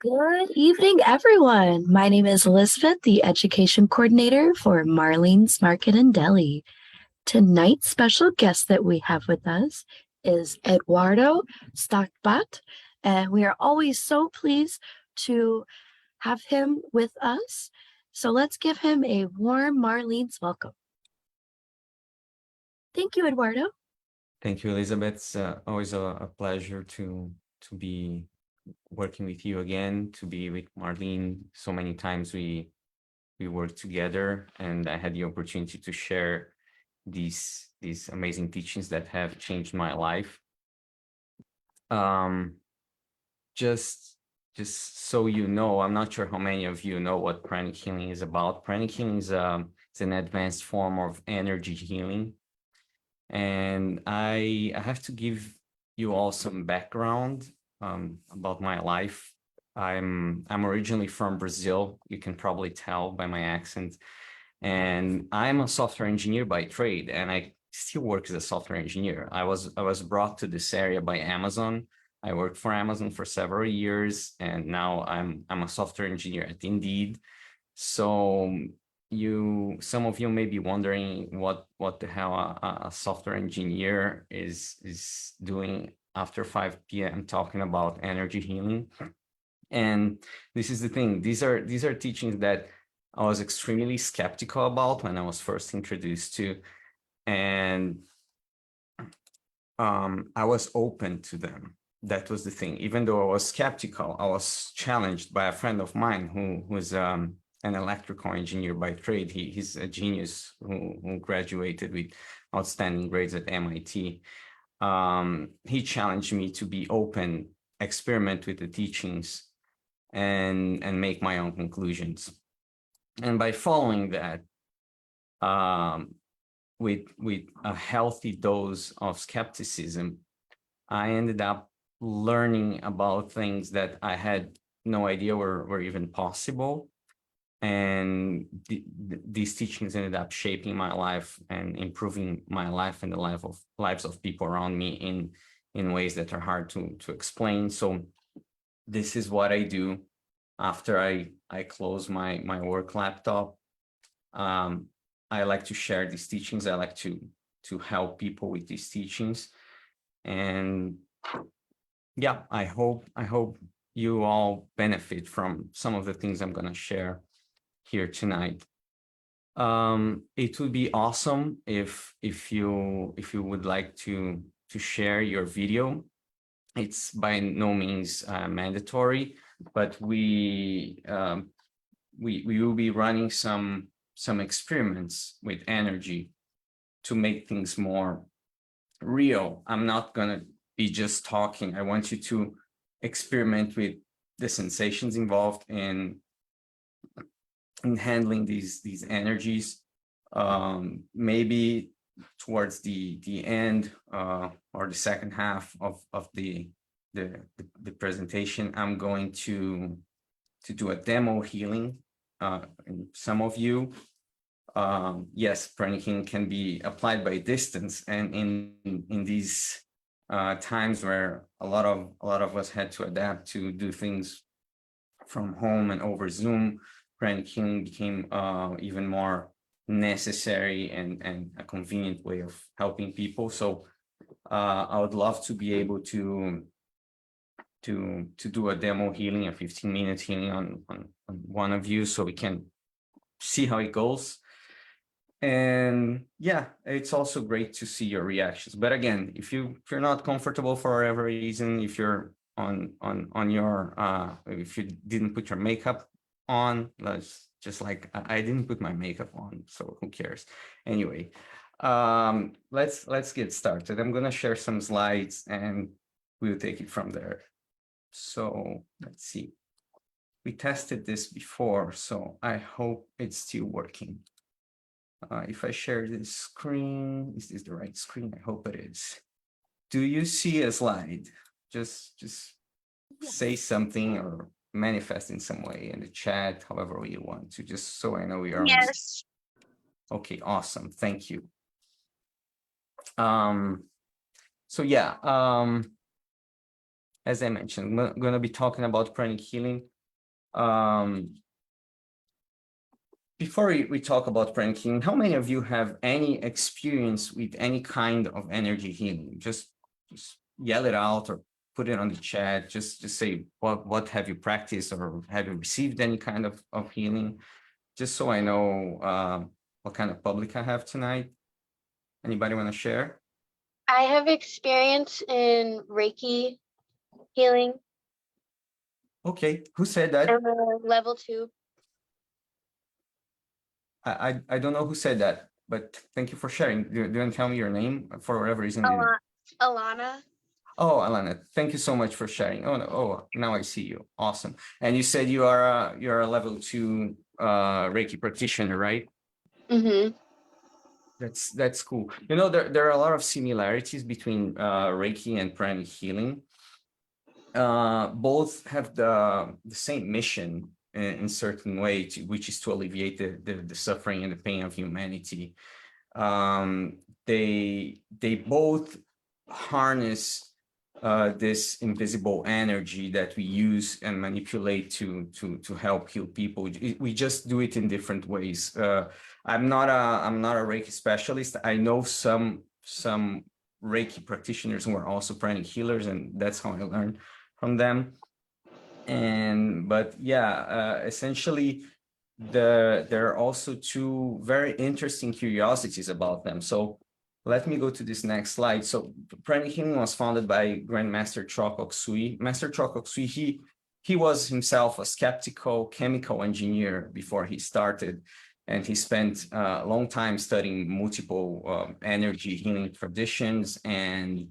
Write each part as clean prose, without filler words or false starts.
Good evening, everyone. My name is Elizabeth, the Education Coordinator for Marlene's Market and Deli. Tonight's special guest that we have with us is Eduardo Sztokbant, and we are always so pleased to have him with us. So let's give him a warm Marlene's welcome. Thank you, Eduardo. Thank you, Elizabeth. It's always a pleasure to be working with you again, to be with Marlene. So many times we worked together, and I had the opportunity to share these amazing teachings that have changed my life. Um, just just so you know, I'm not sure how many of you know what pranic healing is about. Pranic healing is it's an advanced form of energy healing. And I have to give you all some background about my life. I'm originally from Brazil. You can probably tell by my accent. And I'm a software engineer by trade, and I still work as a software engineer. I was brought to this area by Amazon. I worked for Amazon for several years, and now I'm a software engineer at Indeed. So some of you may be wondering what the hell a software engineer is doing after 5 p.m. talking about energy healing. And this is the thing. These are teachings that I was extremely skeptical about when I was first introduced to, and I was open to them. That was the thing. Even though I was skeptical, I was challenged by a friend of mine who was an electrical engineer by trade. He's a genius who graduated with outstanding grades at MIT. He challenged me to be open, experiment with the teachings, and make my own conclusions. And by following that, um, with a healthy dose of skepticism, I ended up learning about things that I had no idea were even possible. And these teachings ended up shaping my life and improving my life and the lives of people around me in ways that are hard to explain. So this is what I do after I close my work laptop. I like to share these teachings. I like to help people with these teachings. And yeah, I hope you all benefit from some of the things I'm going to share here tonight. It would be awesome if you would like to share your video. It's by no means mandatory, but we will be running some experiments with energy to make things more real. I'm not gonna be just talking. I want you to experiment with the sensations involved in handling these energies. Maybe towards the end or the second half of the presentation, I'm going to do a demo healing. Some of you, yes, pranic healing can be applied by distance, and in these times where a lot of us had to adapt to do things from home and over Zoom, pranic healing became even more necessary and a convenient way of helping people. So I would love to be able to do a demo healing, a 15-minute healing on one of you, so we can see how it goes. And yeah, it's also great to see your reactions. But again, if you're not comfortable for whatever reason, if you're on your if you didn't put your makeup on, let's just like I didn't put my makeup on, so who cares? Anyway, let's get started. I'm gonna share some slides and we'll take it from there. So let's see. We tested this before, so I hope it's still working. If I share this screen, is this the right screen? I hope it is. Do you see a slide? Just say something or manifest in some way in the chat, however you want to, just so I know we are on. Yes. Okay, awesome. Thank you. So yeah, as I mentioned, I'm going to be talking about pranic healing. Before we talk about pranic healing, how many of you have any experience with any kind of energy healing? Just yell it out or put it on the chat. Just say what have you practiced or have you received any kind of healing? Just so I know what kind of public I have tonight. Anybody want to share? I have experience in Reiki healing. Okay, who said that? Level 2. I don't know who said that, but thank you for sharing. Do you want to tell me your name for whatever reason? Alana. Oh, Alana, thank you so much for sharing. Oh, no, oh, now I see you. Awesome. And you said you're a level 2 Reiki practitioner, right? Mm-hmm. That's cool. You know, there are a lot of similarities between Reiki and pranic healing. Both have the same mission in certain way, which is to alleviate the suffering and the pain of humanity. They both harness this invisible energy that we use and manipulate to help heal people. We just do it in different ways. I'm not a Reiki specialist. I know some Reiki practitioners who are also pranic healers, and that's how I learned from them. But yeah, essentially there are also two very interesting curiosities about them. So let me go to this next slide. So Pranic Healing was founded by Grandmaster Choco Sui. Master Choco Sui, he was himself a skeptical chemical engineer before he started, and he spent a long time studying multiple energy healing traditions and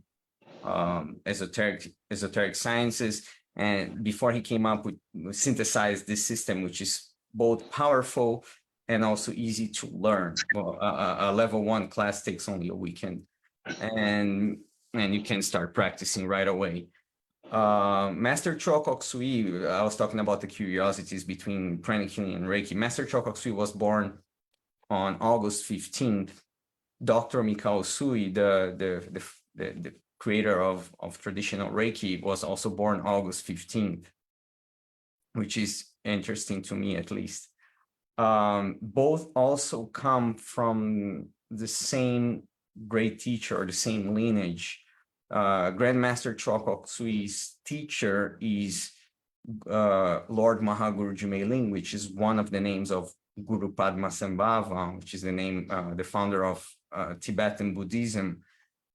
esoteric sciences. And before he came up with synthesized this system, which is both powerful and also easy to learn. Well, a level 1 class takes only a weekend, and you can start practicing right away. Master Choco Sui, I was talking about the curiosities between pranic healing and Reiki. Master Choco Sui was born on August 15th. Dr. Mikao Sui, the creator of traditional Reiki, was also born August 15th, which is interesting to me, at least. Both also come from the same great teacher, the same lineage. Grandmaster Choco Sui's teacher is Lord Mahaguru Jumeiling, which is one of the names of Guru Padmasambhava, which is the name, the founder of Tibetan Buddhism.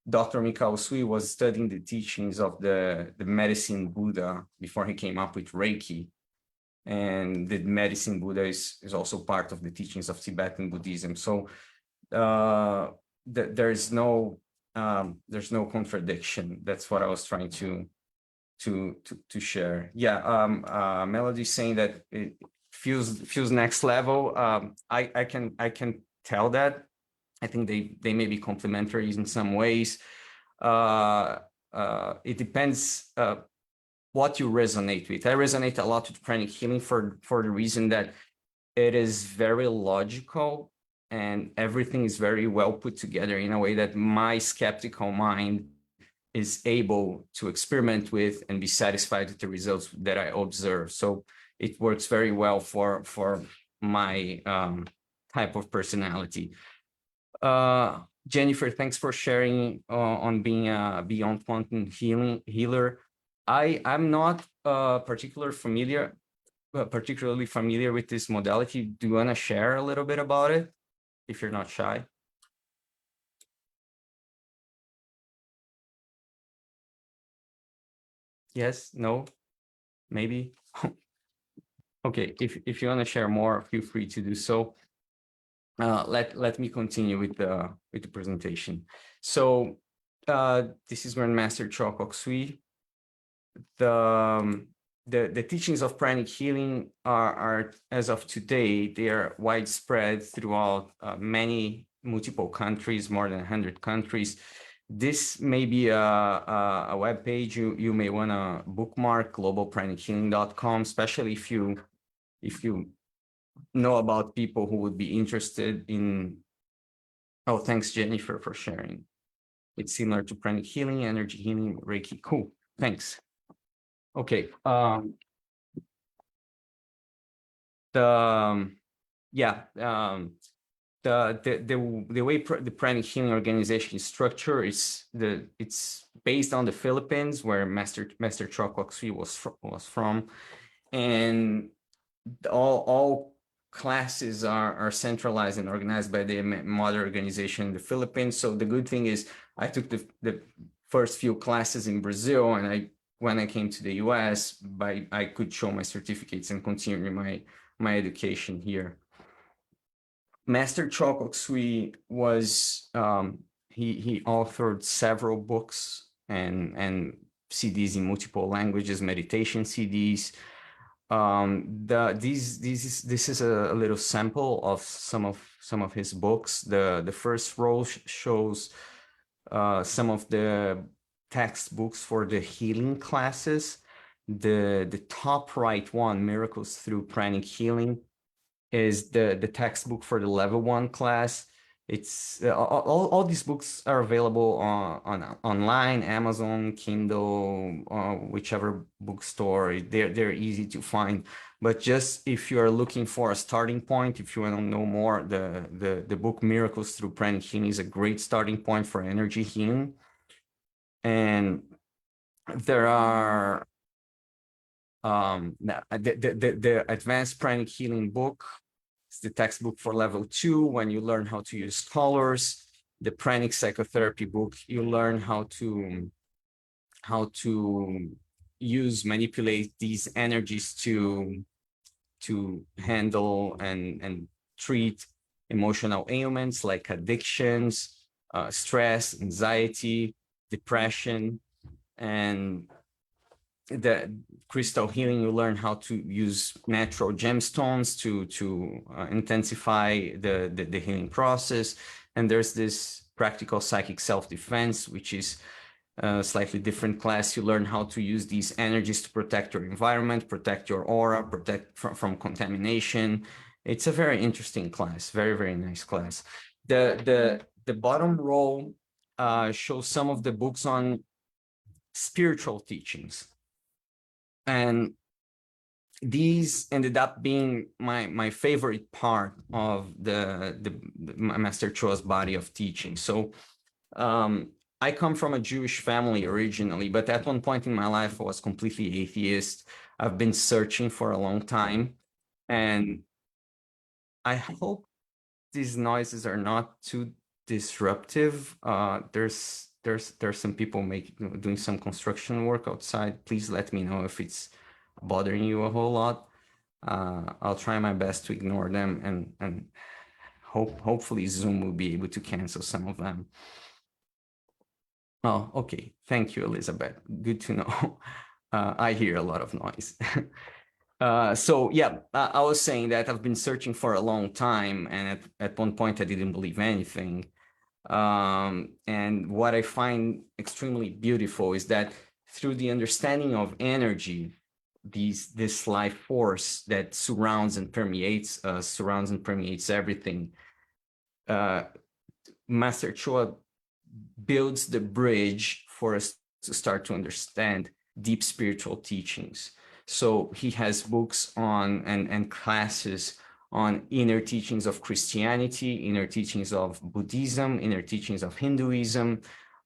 Dr. Mikao Sui was studying the teachings of the medicine Buddha before he came up with Reiki. And the medicine Buddha is also part of the teachings of Tibetan Buddhism. So there's no contradiction. That's what I was trying to share. Yeah, Melody saying that it feels next level. I can tell that. I think they may be complementary in some ways. It depends what you resonate with. I resonate a lot with pranic healing for the reason that it is very logical and everything is very well put together in a way that my skeptical mind is able to experiment with and be satisfied with the results that I observe. So it works very well for my type of personality. Jennifer, thanks for sharing on being a Beyond Quantum healer. I'm not particularly familiar with this modality. Do you want to share a little bit about it, if you're not shy? Yes, no, maybe. Okay, if you want to share more, feel free to do so. Let me continue with the presentation. So this is Grandmaster Choco Sui. The teachings of pranic healing are as of today, they are widespread throughout multiple countries, more than 100 countries. This may be a web page you may want to bookmark, globalpranichealing.com, especially if you know about people who would be interested in. Oh, thanks, Jennifer, for sharing. It's similar to pranic healing, energy healing, Reiki. Cool, thanks. Okay. the way the Pranic Healing organization is structured is it's based on the Philippines, where Master Choa Kok Sui was from, and all classes are centralized and organized by the mother organization in the Philippines. So the good thing is I took the first few classes in Brazil, and when I came to the US, I could show my certificates and continue my education here. Master Choa Kok Sui was he authored several books and CDs in multiple languages, meditation CDs. This is a little sample of some of his books. The first row shows some of the textbooks for the healing classes. The top right one, Miracles Through Pranic Healing, is the textbook for the level 1 class. It's all these books are available on online, Amazon, Kindle, whichever bookstore. They're easy to find. But just if you are looking for a starting point, if you want to know more, the book Miracles Through Pranic Healing is a great starting point for energy healing. And there are the Advanced Pranic Healing book. It's the textbook for level 2, when you learn how to use colors. The Pranic Psychotherapy book, you learn how to manipulate these energies to handle and treat emotional ailments like addictions, stress, anxiety, depression. And the crystal healing, you learn how to use natural gemstones to intensify the healing process. And there's this practical psychic self-defense, which is a slightly different class. You learn how to use these energies to protect your environment, protect your aura, protect from contamination. It's a very interesting class, very, very nice class. The bottom row shows some of the books on spiritual teachings. And these ended up being my favorite part of the Master Choa's body of teaching. So I come from a Jewish family originally, but at one point in my life, I was completely atheist. I've been searching for a long time, and I hope these noises are not too disruptive. There's some people doing some construction work outside. Please let me know if it's bothering you a whole lot. I'll try my best to ignore them, and hopefully Zoom will be able to cancel some of them. Oh, okay. Thank you, Elizabeth. Good to know. I hear a lot of noise. So yeah, I was saying that I've been searching for a long time, and at one point I didn't believe anything. And what I find extremely beautiful is that through the understanding of energy, this life force that surrounds and permeates everything, Master Choa builds the bridge for us to start to understand deep spiritual teachings. So he has books on and classes on inner teachings of Christianity, inner teachings of Buddhism, inner teachings of Hinduism,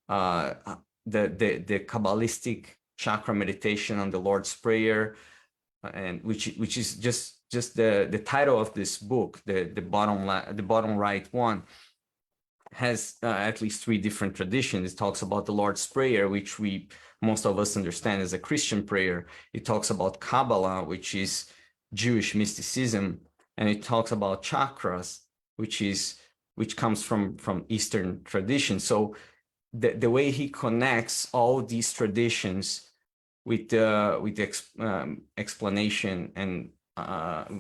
the Kabbalistic chakra meditation on the Lord's Prayer, and which is just the title of this book, the bottom right one, has at least 3 different traditions. It talks about the Lord's Prayer, which most of us understand as a Christian prayer. It talks about Kabbalah, which is Jewish mysticism, and it talks about chakras, which comes from Eastern tradition. So the way he connects all these traditions with the explanation and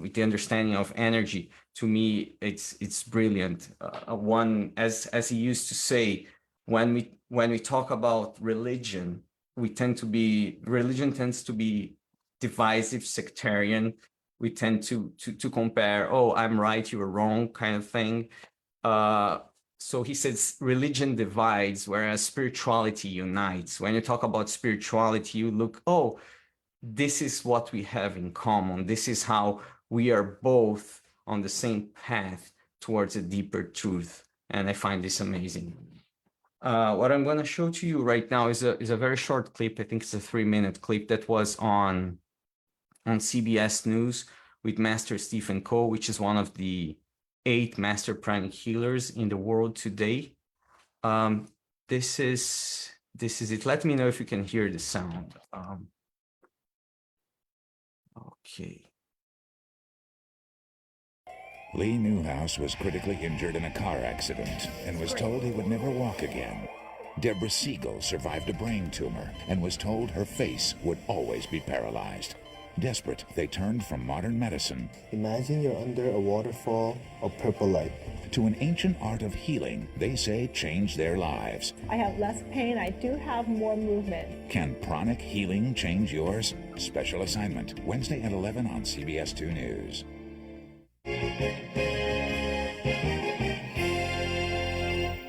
with the understanding of energy, to me, it's brilliant. As he used to say, when we talk about religion, religion tends to be divisive, sectarian. We tend to compare, oh, I'm right, you're wrong, kind of thing. So he says religion divides, whereas spirituality unites. When you talk about spirituality, you look, oh, this is what we have in common. This is how we are both on the same path towards a deeper truth. And I find this amazing. What I'm going to show to you right now is a very short clip. I think it's a 3-minute clip that was on CBS News with Master Stephen Coe, which is one of the 8 master pranic healers in the world today. This is it. Let me know if you can hear the sound. Okay. Lee Newhouse was critically injured in a car accident and was told he would never walk again. Deborah Siegel survived a brain tumor and was told her face would always be paralyzed. Desperate, they turned from modern medicine. Imagine you're under a waterfall of purple light. To an ancient art of healing they say changed their lives. I have less pain. I do have more movement. Can Pranic Healing change yours? Special assignment, Wednesday at 11 on CBS 2 News.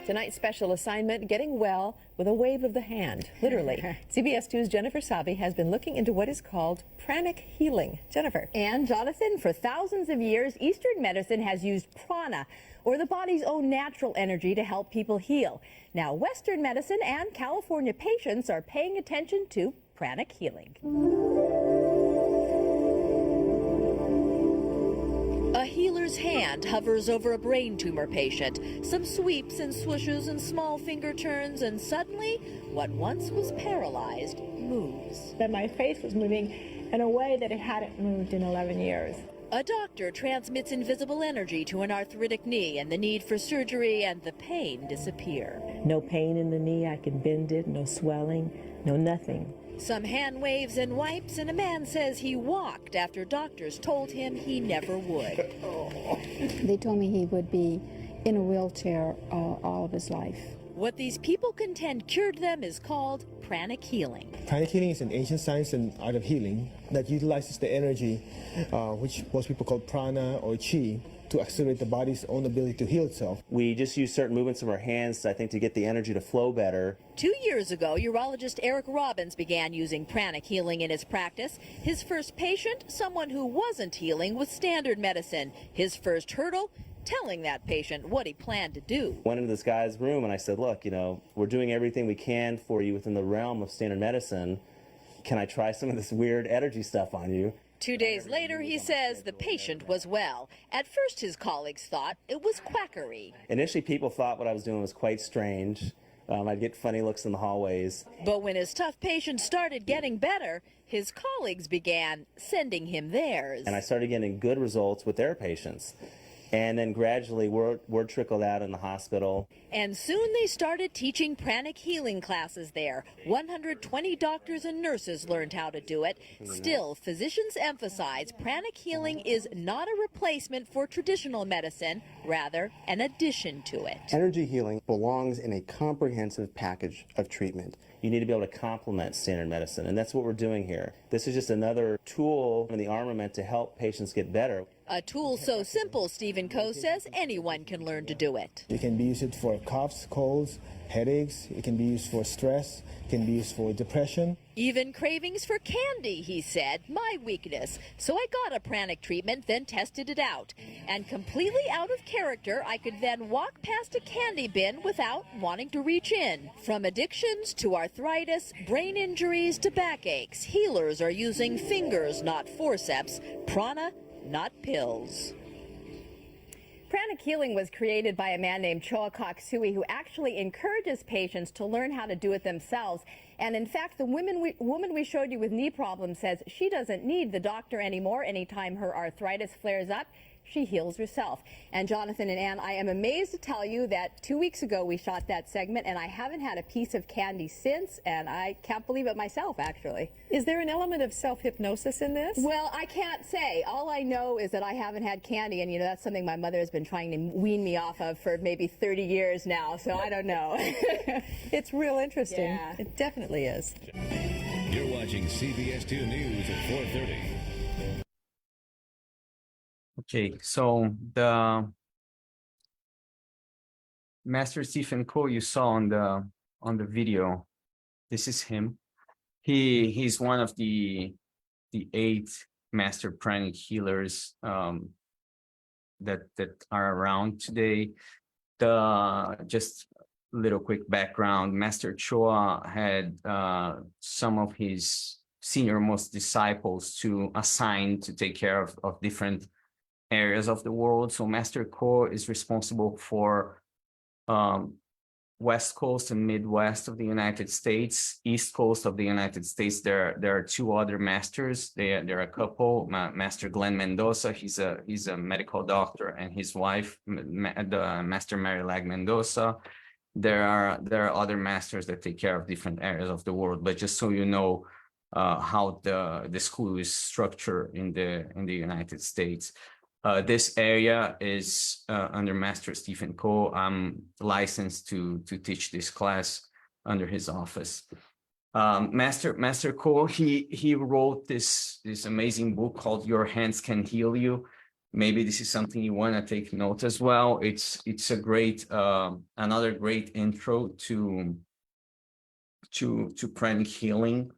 Tonight's special assignment, getting well with a wave of the hand, literally. CBS 2's Jennifer Savi has been looking into what is called pranic healing. Jennifer. And Jonathan, for thousands of years, Eastern medicine has used prana, or the body's own natural energy, to help people heal. Now, Western medicine and California patients are paying attention to pranic healing. A healer's hand hovers over a brain tumor patient. Some sweeps and swooshes and small finger turns, and suddenly, what once was paralyzed moves. That my face was moving in a way that it hadn't moved in 11 years. A doctor transmits invisible energy to an arthritic knee, and the need for surgery and the pain disappear. No pain in the knee, I can bend it, no swelling, no nothing. Some hand waves and wipes, and a man says he walked after doctors told him he never would. They told me he would be in a wheelchair all of his life. What these people contend cured them is called pranic healing. Pranic healing is an ancient science and art of healing that utilizes the energy, which most people call prana or chi, to accelerate the body's own ability to heal itself. We just use certain movements of our hands, I think, to get the energy to flow better. 2 years ago, urologist Eric Robbins began using pranic healing in his practice. His first patient, someone who wasn't healing with standard medicine. His first hurdle, telling that patient what he planned to do. Went into this guy's room and I said, look, we're doing everything we can for you within the realm of standard medicine. Can I try some of this weird energy stuff on you? 2 days later, he says the patient was well. At first, his colleagues thought it was quackery. Initially, people thought what I was doing was quite strange. I'd get funny looks in the hallways. But when his tough patient started getting better, his colleagues began sending him theirs. And I started getting good results with their patients. And then gradually word trickled out in the hospital. And soon they started teaching pranic healing classes there. 120 doctors and nurses learned how to do it. Still, physicians emphasize pranic healing is not a replacement for traditional medicine, rather an addition to it. Energy healing belongs in a comprehensive package of treatment. You need to be able to complement standard medicine, and that's what we're doing here. This is just another tool in the armament to help patients get better. A tool so simple, Stephen Coe says, anyone can learn to do it. You can be used for coughs, colds, headaches. It can be used for stress. It can be used for depression. Even cravings for candy, he said, my weakness. So I got a pranic treatment, then tested it out. And completely out of character, I could then walk past a candy bin without wanting to reach in. From addictions to arthritis, brain injuries to backaches, healers are using fingers, not forceps, prana, not pills. Pranic healing was created by a man named Choa Kok Sui, who actually encourages patients to learn how to do it themselves. And in fact, the woman we showed you with knee problems says she doesn't need the doctor anymore. Anytime her arthritis flares up, she heals herself. And Jonathan and Ann, I am amazed to tell you that 2 weeks ago we shot that segment, and I haven't had a piece of candy since, and I can't believe it myself, actually. Is there an element of self-hypnosis in this? Well, I can't say. All I know is that I haven't had candy, and that's something my mother has been trying to wean me off of for maybe 30 years now, so I don't know. It's real interesting. Yeah. It definitely is. You're watching CBS 2 News at 4:30. Okay, so the Master Stephen Coe you saw on the video, this is him. He's one of the 8 master pranic healers that are around today. Just little quick background, Master Choa had some of his senior most disciples to assign to take care of different areas of the world. So Master Ko is responsible for West Coast and Midwest of the United States. East Coast of the United States, there are two other masters. They're a couple. Master Glenn Mendoza, he's a medical doctor, and his wife, the Master Mary Lag Mendoza. There are other masters that take care of different areas of the world. But just so you know how the school is structured in the United States. This area is under Master Stephen Ko. I'm licensed to teach this class under his office. Master Ko, he wrote this amazing book called Your Hands Can Heal You. Maybe this is something you want to take note as well. It's a great another great intro to pranic healing.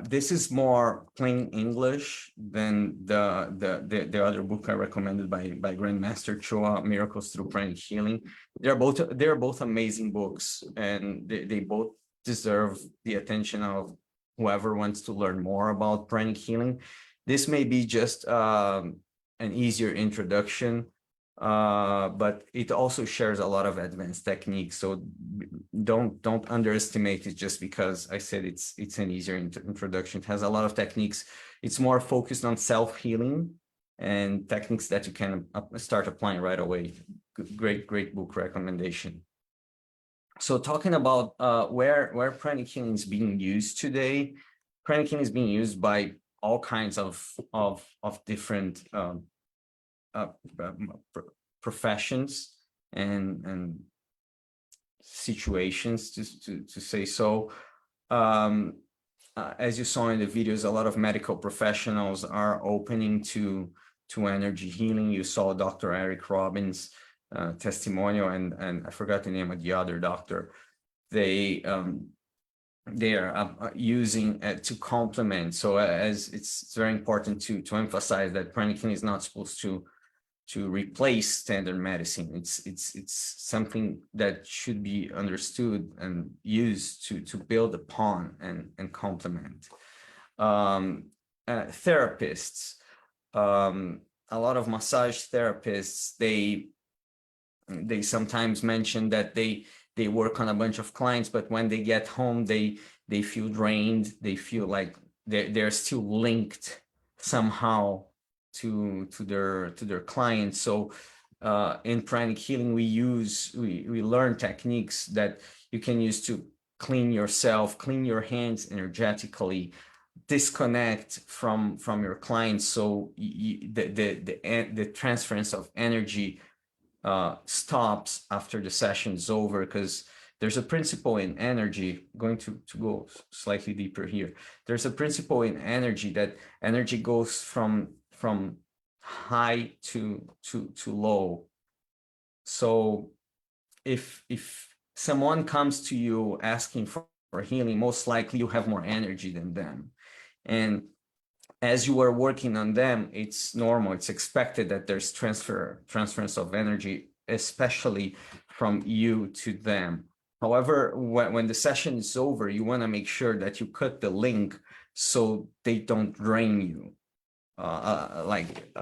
This is more plain English than the other book I recommended by Grandmaster Choa, Miracles Through Pranic Healing. They're both amazing books, and they both deserve the attention of whoever wants to learn more about pranic healing. This may be just an easier introduction, but it also shares a lot of advanced techniques. So don't underestimate it just because I said it's an easier introduction. It has a lot of techniques. It's more focused on self-healing and techniques that you can start applying right away. Great book recommendation. So talking about where pranic healing is being used today, pranic healing is being used by all kinds of different professions and situations, to say so. As you saw in the videos, a lot of medical professionals are opening to energy healing. You saw Dr. Eric Robbins' testimonial, and I forgot the name of the other doctor. They are using to complement. So as it's very important to emphasize that pranic healing is not supposed to replace standard medicine. It's something that should be understood and used to build upon and complement. Therapists, a lot of massage therapists, they sometimes mention that they work on a bunch of clients, but when they get home, they feel drained. They feel like they're still linked somehow to their clients. So in pranic healing, we learn techniques that you can use to clean yourself, clean your hands energetically, disconnect from your clients, so the transference of energy stops after the session is over. Because there's a principle in energy, going to go slightly deeper here. There's a principle in energy that energy goes from high to low. So if someone comes to you asking for healing, most likely you have more energy than them. And as you are working on them, it's normal, it's expected that there's transference of energy, especially from you to them. However, when the session is over, you want to make sure that you cut the link so they don't drain you. Like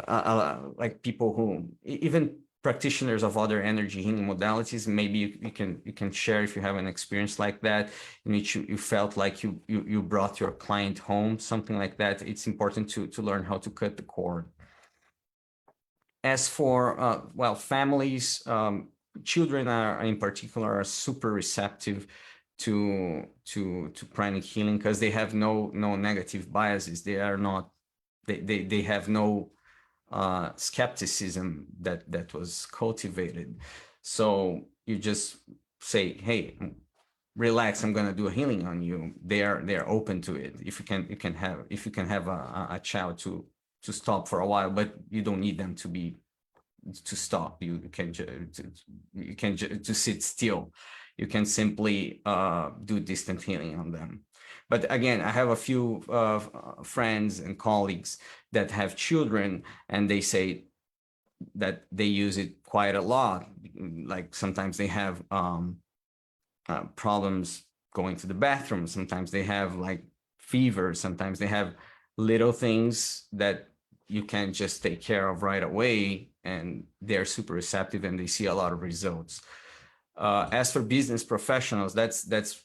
people who, even practitioners of other energy healing modalities, maybe you can share if you have an experience like that, in which you felt like you brought your client home, something like that. It's important to learn how to cut the cord. As for families, children are in particular are super receptive to pranic healing, because they have no negative biases. They are not, they have no skepticism that was cultivated. So you just say, hey, relax, I'm going to do a healing on you. They're open to it. If you can have a child to stop for a while, but you don't need them to stop. You can just sit still. You can simply do distant healing on them. But again, I have a few friends and colleagues that have children, and they say that they use it quite a lot. Like sometimes they have problems going to the bathroom. Sometimes they have like fever. Sometimes they have little things that you can just take care of right away, and they're super receptive and they see a lot of results. As for business professionals, that's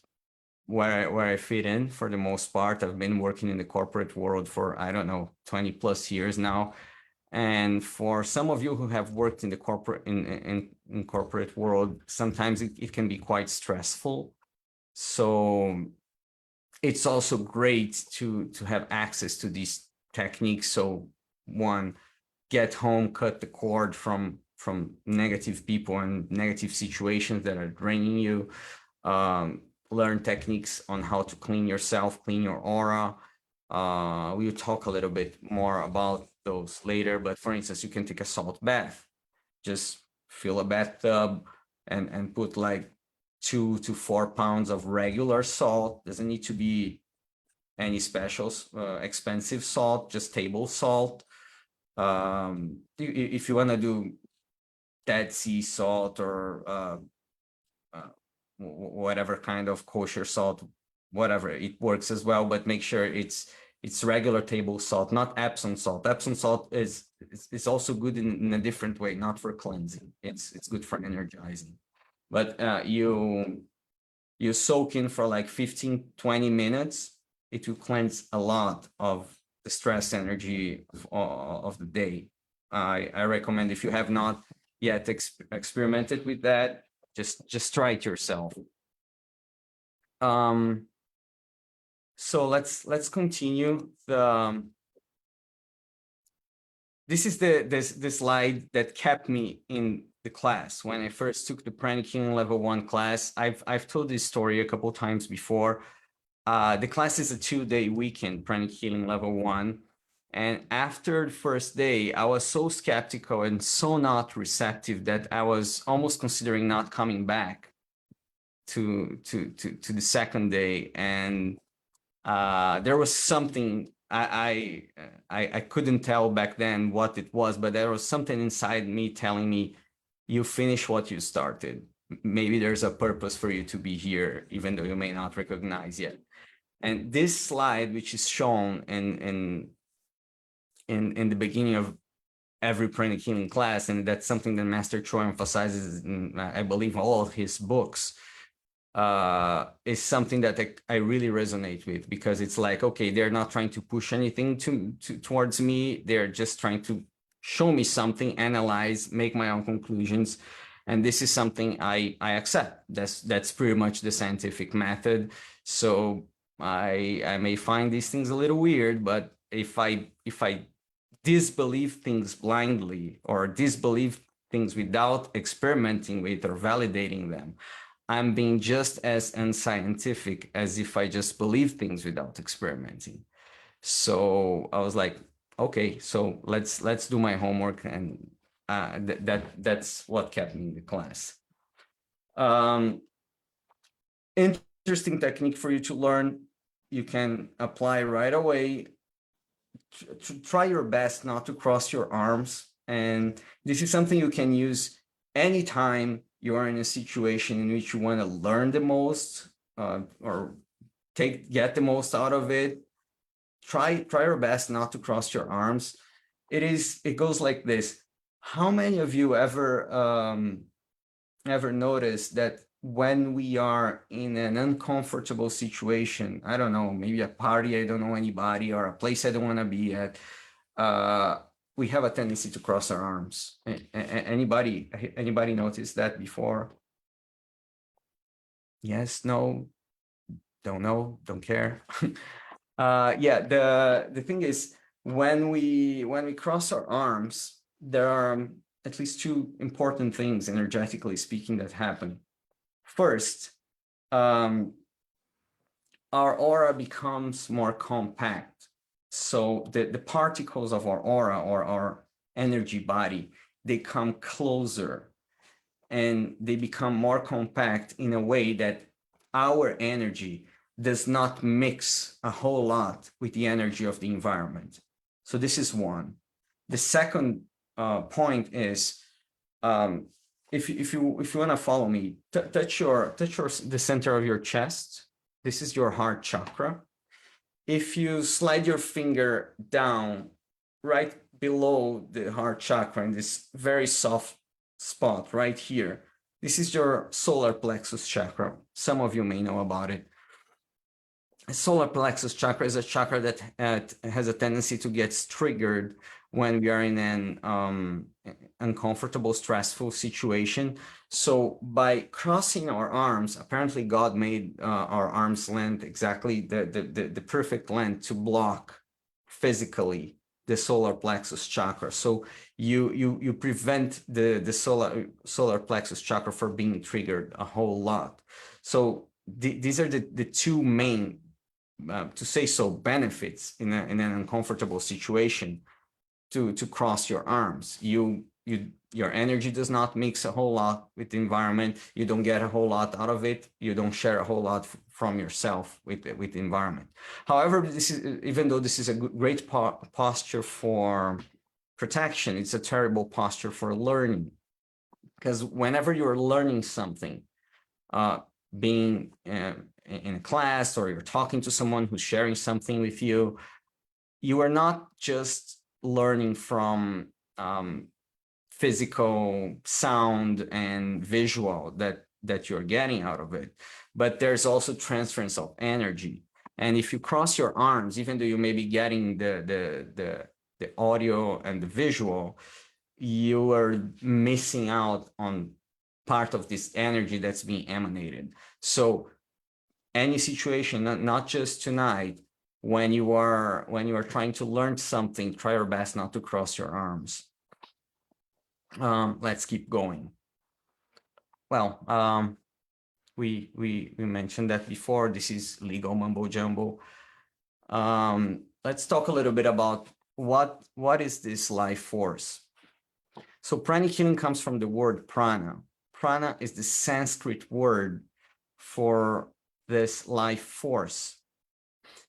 where I fit in for the most part. I've been working in the corporate world for, I don't know, 20 plus years now. And for some of you who have worked in the corporate in corporate world, sometimes it can be quite stressful. So it's also great to have access to these techniques. So one, get home, cut the cord from negative people and negative situations that are draining you. Learn techniques on how to clean yourself, clean your aura. We'll talk a little bit more about those later, but for instance, you can take a salt bath. Just fill a bathtub and put like 2 to 4 pounds of regular salt. Doesn't need to be any special expensive salt, just table salt. If you want to do Dead Sea salt or whatever kind of kosher salt, whatever, it works as well, but make sure it's regular table salt, not Epsom salt. Epsom salt is also good in a different way, not for cleansing. It's good for energizing. But you soak in for like 15-20 minutes. It will cleanse a lot of the stress energy of the day. I recommend, if you have not yet experimented with that, just try it yourself. So let's continue. This is the slide that kept me in the class when I first took the Pranic Healing Level 1 class. I've told this story a couple times before. The class is a 2-day weekend, Pranic Healing Level 1. And after the first day, I was so skeptical and so not receptive that I was almost considering not coming back to the second day. And there was something I couldn't tell back then what it was, but there was something inside me telling me, you finish what you started. Maybe there's a purpose for you to be here, even though you may not recognize yet. And this slide, which is shown in the beginning of every Pranic Healing class, and that's something that Master Choi emphasizes in, I believe, all of his books, is something that I really resonate with, because it's like, okay, they're not trying to push anything towards me. They're just trying to show me something, analyze, make my own conclusions. And this is something I accept. That's pretty much the scientific method. So I may find these things a little weird, but if I disbelieve things blindly or disbelieve things without experimenting with or validating them, I'm being just as unscientific as if I just believe things without experimenting. So I was like, okay, so let's do my homework, and that's what kept me in the class. Interesting technique for you to learn. You can apply right away. Try your best not to cross your arms, and this is something you can use anytime you are in a situation in which you want to learn the most, or get the most out of it. Try your best not to cross your arms. It goes like this. How many of you ever noticed that when we are in an uncomfortable situation, I don't know, maybe a party I don't know anybody, or a place I don't want to be at, we have a tendency to cross our arms. Anybody noticed that before? Yes, no, don't know, don't care. Yeah, the thing is, when we cross our arms, there are at least two important things, energetically speaking, that happen. First, our aura becomes more compact. So the particles of our aura, or our energy body, they come closer and they become more compact in a way that our energy does not mix a whole lot with the energy of the environment. So this is one. The second point is, if you want to follow me, touch the center of your chest. This is your heart chakra. If you slide your finger down right below the heart chakra in this very soft spot right here, this is your solar plexus chakra. Some of you may know about it. Solar plexus chakra is a chakra that has a tendency to get triggered when we are in an uncomfortable, stressful situation. So by crossing our arms, apparently God made our arms length exactly the perfect length to block physically the solar plexus chakra. So you prevent the solar plexus chakra from being triggered a whole lot. So these are the two main, to say so, benefits in an uncomfortable situation to cross your arms. Your energy does not mix a whole lot with the environment. You don't get a whole lot out of it. You don't share a whole lot from yourself with the environment. However, this is, even though this is a great posture for protection, it's a terrible posture for learning, because whenever you're learning something, being in a class, or you're talking to someone who's sharing something with you, you are not just learning from physical sound and visual that you're getting out of it, but there's also transference of energy. And if you cross your arms, even though you may be getting the audio and the visual, you are missing out on part of this energy that's being emanated. So any situation, not just tonight, when you are trying to learn something, try your best not to cross your arms. Let's keep going. Well, we mentioned that before. This is legal mumbo jumbo. Let's talk a little bit about what is this life force. So pranic healing comes from the word prana. Prana is the Sanskrit word for this life force.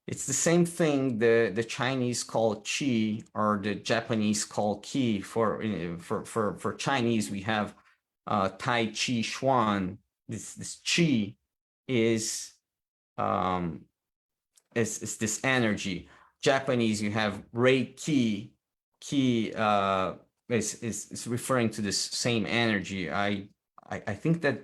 It's the same thing the Chinese call qi, or the Japanese call ki. For Chinese, we have Tai Chi Chuan. This qi is this energy. Japanese, you have Reiki. Ki is referring to this same energy. I think that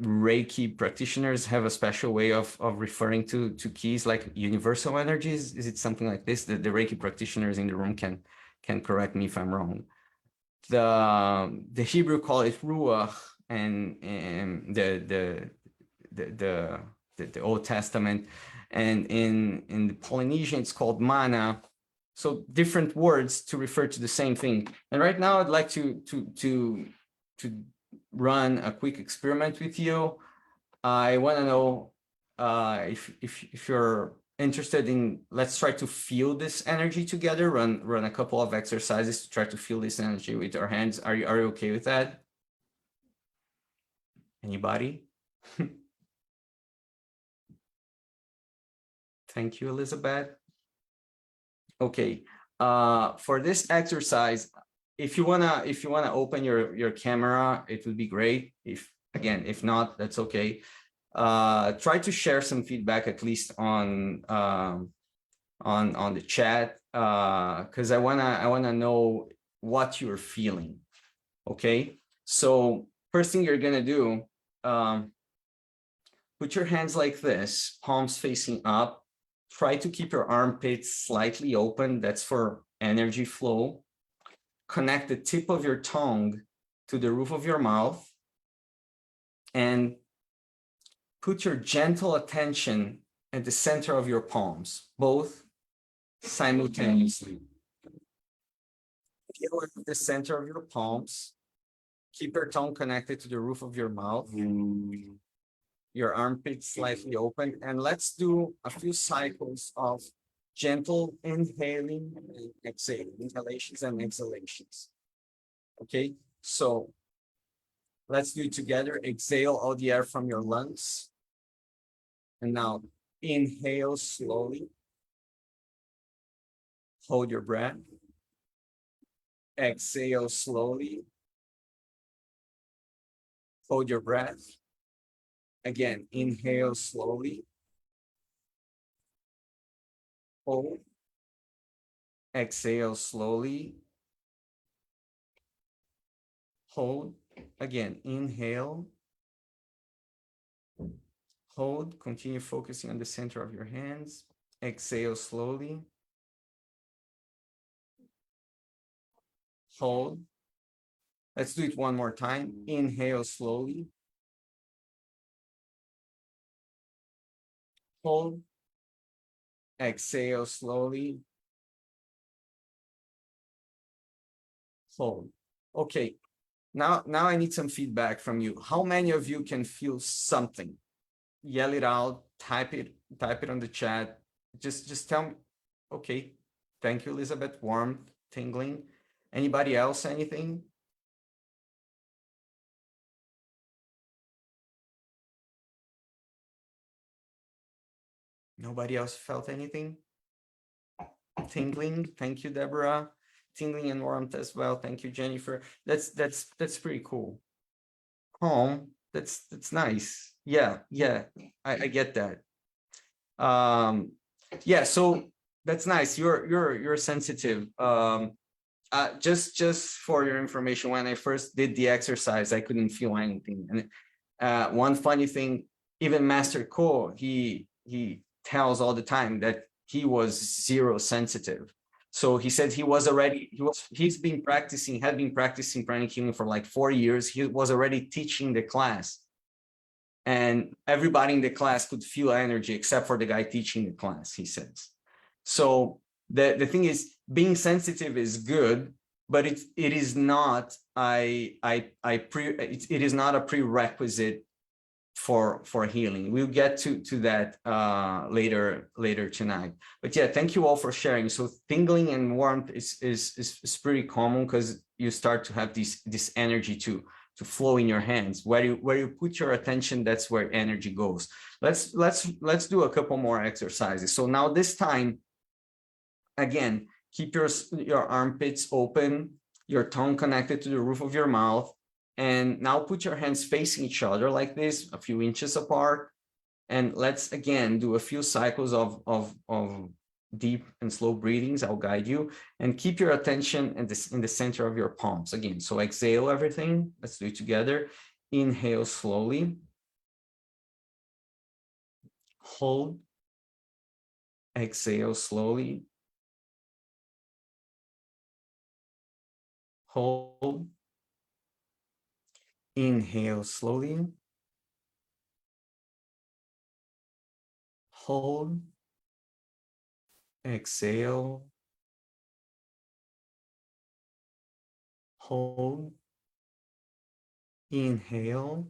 Reiki practitioners have a special way of referring to keys, like universal energies. Is it something like this? The Reiki practitioners in the room can correct me if I'm wrong. The Hebrew call it ruach, and the Old Testament, and in the Polynesian it's called mana. So different words to refer to the same thing. And right now I'd like to run a quick experiment with you. I want to know if you're interested in, let's try to feel this energy together. Run a couple of exercises to try to feel this energy with our hands. Are you okay with that? Anybody? Thank you, Elizabeth. Okay. For this exercise, if you wanna open your camera, it would be great. If not, that's okay. Try to share some feedback, at least on the chat, because I wanna know what you're feeling. Okay. So first thing you're gonna do, put your hands like this, palms facing up. Try to keep your armpits slightly open. That's for energy flow. Connect the tip of your tongue to the roof of your mouth, and put your gentle attention at the center of your palms, both simultaneously. Feel at the center of your palms. Keep your tongue connected to the roof of your mouth. Your armpits slightly open, and let's do a few cycles of gentle inhaling and exhaling, inhalations and exhalations. Okay, so let's do it together. Exhale all the air from your lungs. And now inhale slowly. Hold your breath. Exhale slowly. Hold your breath. Again, inhale slowly. Hold. Exhale slowly. Hold. Again, inhale. Hold. Continue focusing on the center of your hands. Exhale slowly. Hold. Let's do it one more time. Inhale slowly. Hold. Exhale slowly. Hold. Okay. Now I need some feedback from you. How many of you can feel something? Yell it out, type it on the chat. Just tell me. Okay. Thank you, Elizabeth. Warmth, tingling. Anybody else, anything? Nobody else felt anything? Tingling. Thank you, Deborah. Tingling and warmth as well. Thank you, Jennifer. That's pretty cool. Calm. That's nice. Yeah, I get that. Yeah, so that's nice. You're sensitive. Just for your information, when I first did the exercise, I couldn't feel anything. And one funny thing, even Master Ko, he tells all the time that he was zero sensitive. So he said he's been practicing, had been practicing pranic healing for like 4 years. He was already teaching the class. And everybody in the class could feel energy except for the guy teaching the class, he says. So the thing is, being sensitive is good, but it is not it is not a prerequisite for healing. We'll get to that later tonight. But yeah, thank you all for sharing. So tingling and warmth is pretty common because you start to have this energy to flow in your hands. Where you put your attention, that's where energy goes. Let's do a couple more exercises. So now this time, again, keep your armpits open, your tongue connected to the roof of your mouth. And now put your hands facing each other like this, a few inches apart. And let's again do a few cycles of deep and slow breathings. I'll guide you. And keep your attention in the center of your palms again. So exhale everything. Let's do it together. Inhale slowly. Hold. Exhale slowly. Hold. Inhale slowly. Hold. Exhale. Hold. Inhale.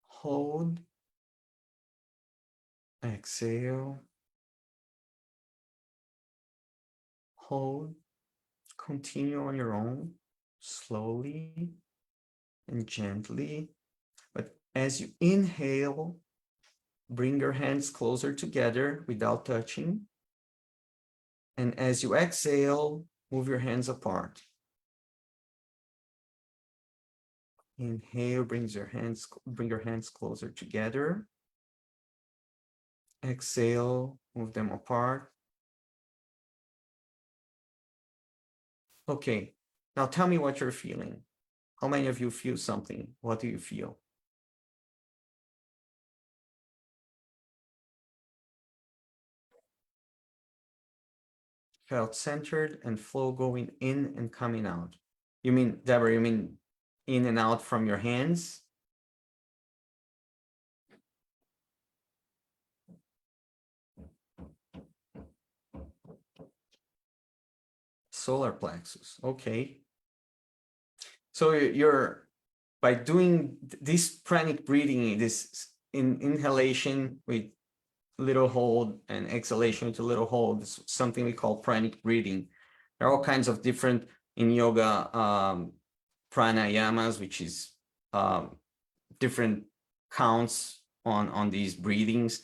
Hold. Exhale. Hold. Continue on your own, slowly and gently. But as you inhale, bring your hands closer together without touching. And as you exhale, move your hands apart. Inhale, bring your hands closer together. Exhale, move them apart. Okay, now tell me what you're feeling. How many of you feel something? What do you feel? Felt centered and flow going in and coming out. You mean, Deborah, you mean in and out from your hands? Solar plexus, okay. So you're, by doing this pranic breathing, this inhalation with little hold and exhalation with a little hold, it's something we call pranic breathing. There are all kinds of different, in yoga, pranayamas, which is different counts on these breathings.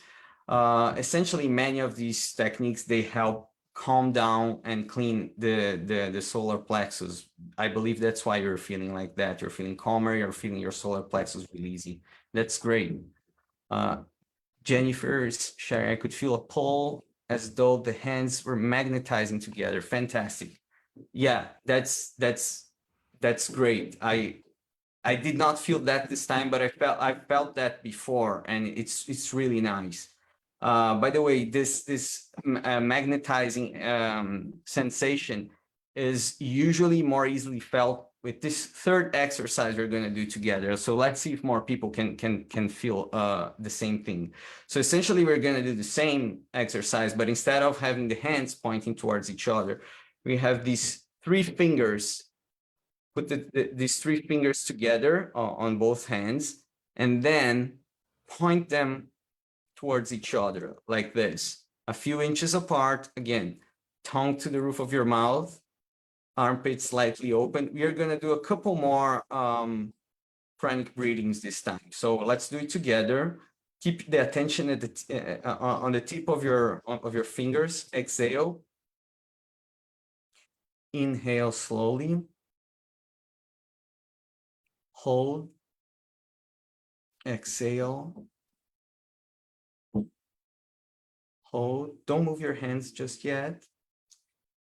Essentially, many of these techniques, they help calm down and clean the solar plexus. I believe that's why you're feeling like that. You're feeling calmer, you're feeling your solar plexus releasing. That's great. Jennifer's sharing, I could feel a pull as though the hands were magnetizing together. Fantastic. Yeah, that's great. I did not feel that this time, but I felt that before, and it's really nice. By the way, this magnetizing sensation is usually more easily felt with this third exercise we're going to do together. So let's see if more people can feel the same thing. So essentially, we're going to do the same exercise, but instead of having the hands pointing towards each other, we have these three fingers. Put these three fingers together on both hands, and then point them towards each other like this, a few inches apart. Again, tongue to the roof of your mouth, armpit slightly open. We are going to do a couple more pranic breathings this time. So let's do it together. Keep the attention at on the tip of your fingers. Exhale. Inhale slowly. Hold. Exhale. Hold. Don't move your hands just yet.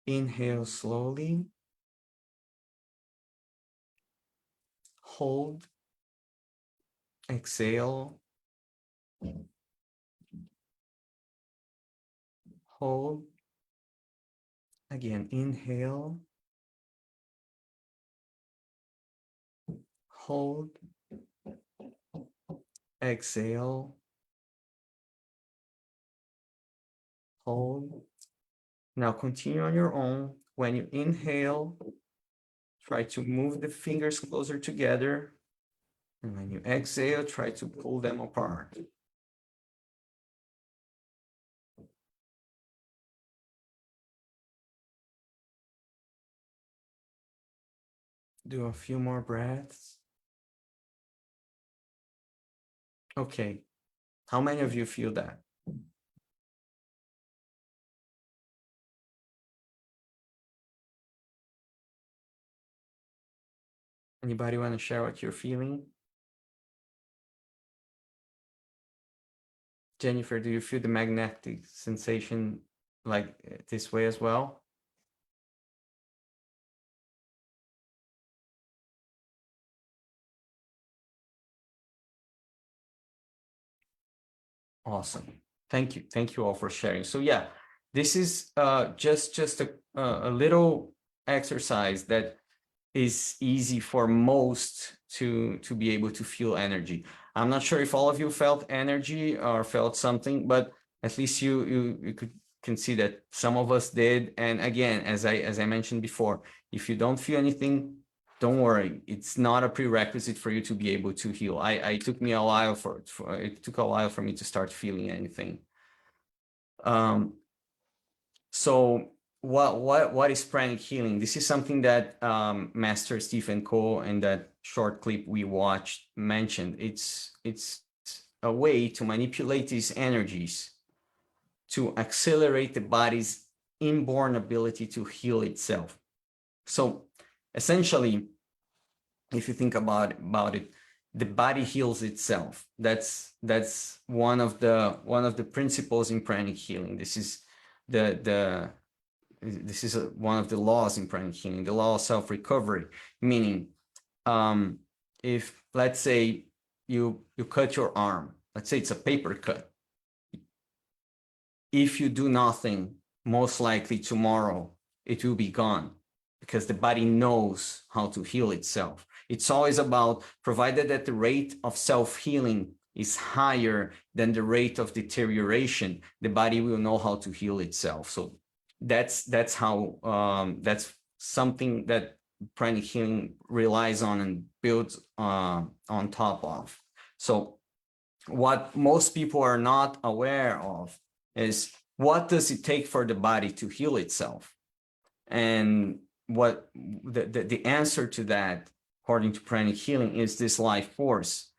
Inhale slowly. Hold. Exhale. Hold. Again, inhale. Hold. Exhale. Hold. Now continue on your own. When you inhale, try to move the fingers closer together. And when you exhale, try to pull them apart. Do a few more breaths. Okay. How many of you feel that? Anybody want to share what you're feeling? Jennifer, do you feel the magnetic sensation like this way as well? Awesome. Thank you. Thank you all for sharing. So yeah, this is just a little exercise that is easy for most to be able to feel energy. I'm not sure if all of you felt energy or felt something, but at least you can see that some of us did. And again, as I mentioned before, if you don't feel anything, don't worry. It's not a prerequisite for you to be able to heal. It took me a while it took a while for me to start feeling anything. So what is pranic healing? This is something that Master Stephen Cole in that short clip we watched mentioned. It's a way to manipulate these energies to accelerate the body's inborn ability to heal itself. So essentially, if you think about it, the body heals itself. That's one of the principles in pranic healing. This is one of the laws in pranic healing, the law of self-recovery, meaning if, let's say, you cut your arm, let's say it's a paper cut. If you do nothing, most likely tomorrow it will be gone because the body knows how to heal itself. It's always about, provided that the rate of self-healing is higher than the rate of deterioration, the body will know how to heal itself. So that's how that's something that pranic healing relies on and builds on top of. So what most people are not aware of is, what does it take for the body to heal itself? And what the answer to that, according to pranic healing, is this life force.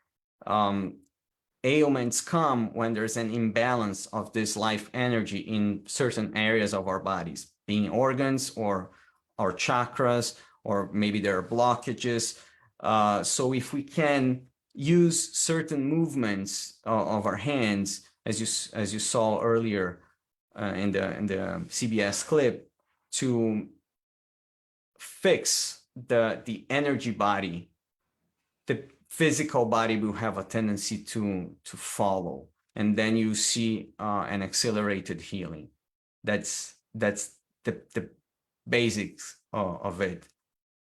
ailments come when there's an imbalance of this life energy in certain areas of our bodies, being organs or our chakras, or maybe there are blockages. So if we can use certain movements of our hands, as you saw earlier in the CBS clip, to fix the energy body, the physical body will have a tendency to follow, and then you see an accelerated healing. That's the basics of it.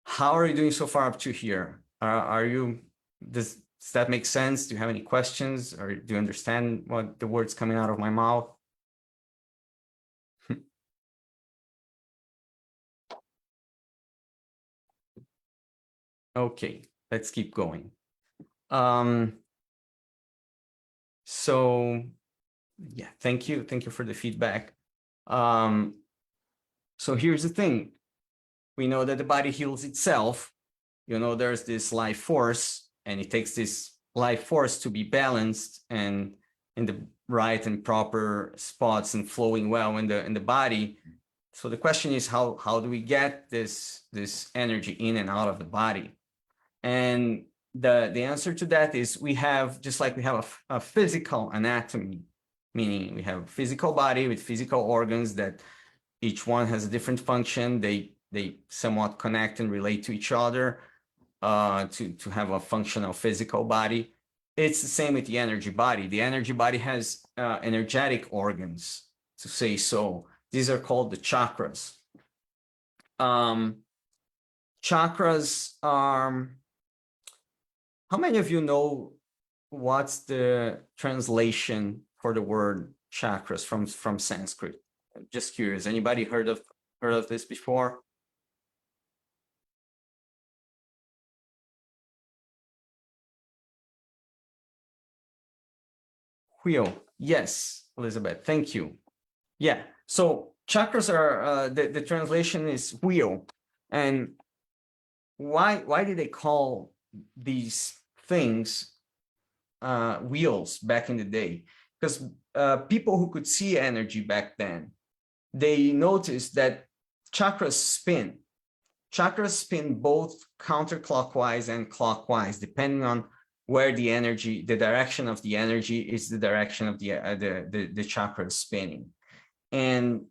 How are you doing so far up to here? Are you, does that make sense? Do you have any questions, or do you understand what the words coming out of my mouth? Okay, let's keep going. So yeah, thank you for the feedback. So here's the thing. We know that the body heals itself. You know, there's this life force, and it takes this life force to be balanced and in the right and proper spots and flowing well in the body. So the question is, how do we get this energy in and out of the body? And the answer to that is, we have, just like we have a physical anatomy, meaning we have a physical body with physical organs that each one has a different function. They somewhat connect and relate to each other to have a functional physical body. It's the same with the energy body. The energy body has energetic organs, to say so. These are called the chakras. Chakras are, how many of you know what's the translation for the word chakras from Sanskrit? I'm just curious. Anybody heard of this before? Wheel. Yes, Elizabeth. Thank you. Yeah. So chakras are the translation is wheel. And why did they call these things wheels back in the day? Because people who could see energy back then, they noticed that chakras spin. Chakras spin both counterclockwise and clockwise, depending on where the energy, the direction of the energy is the direction of the chakra spinning. And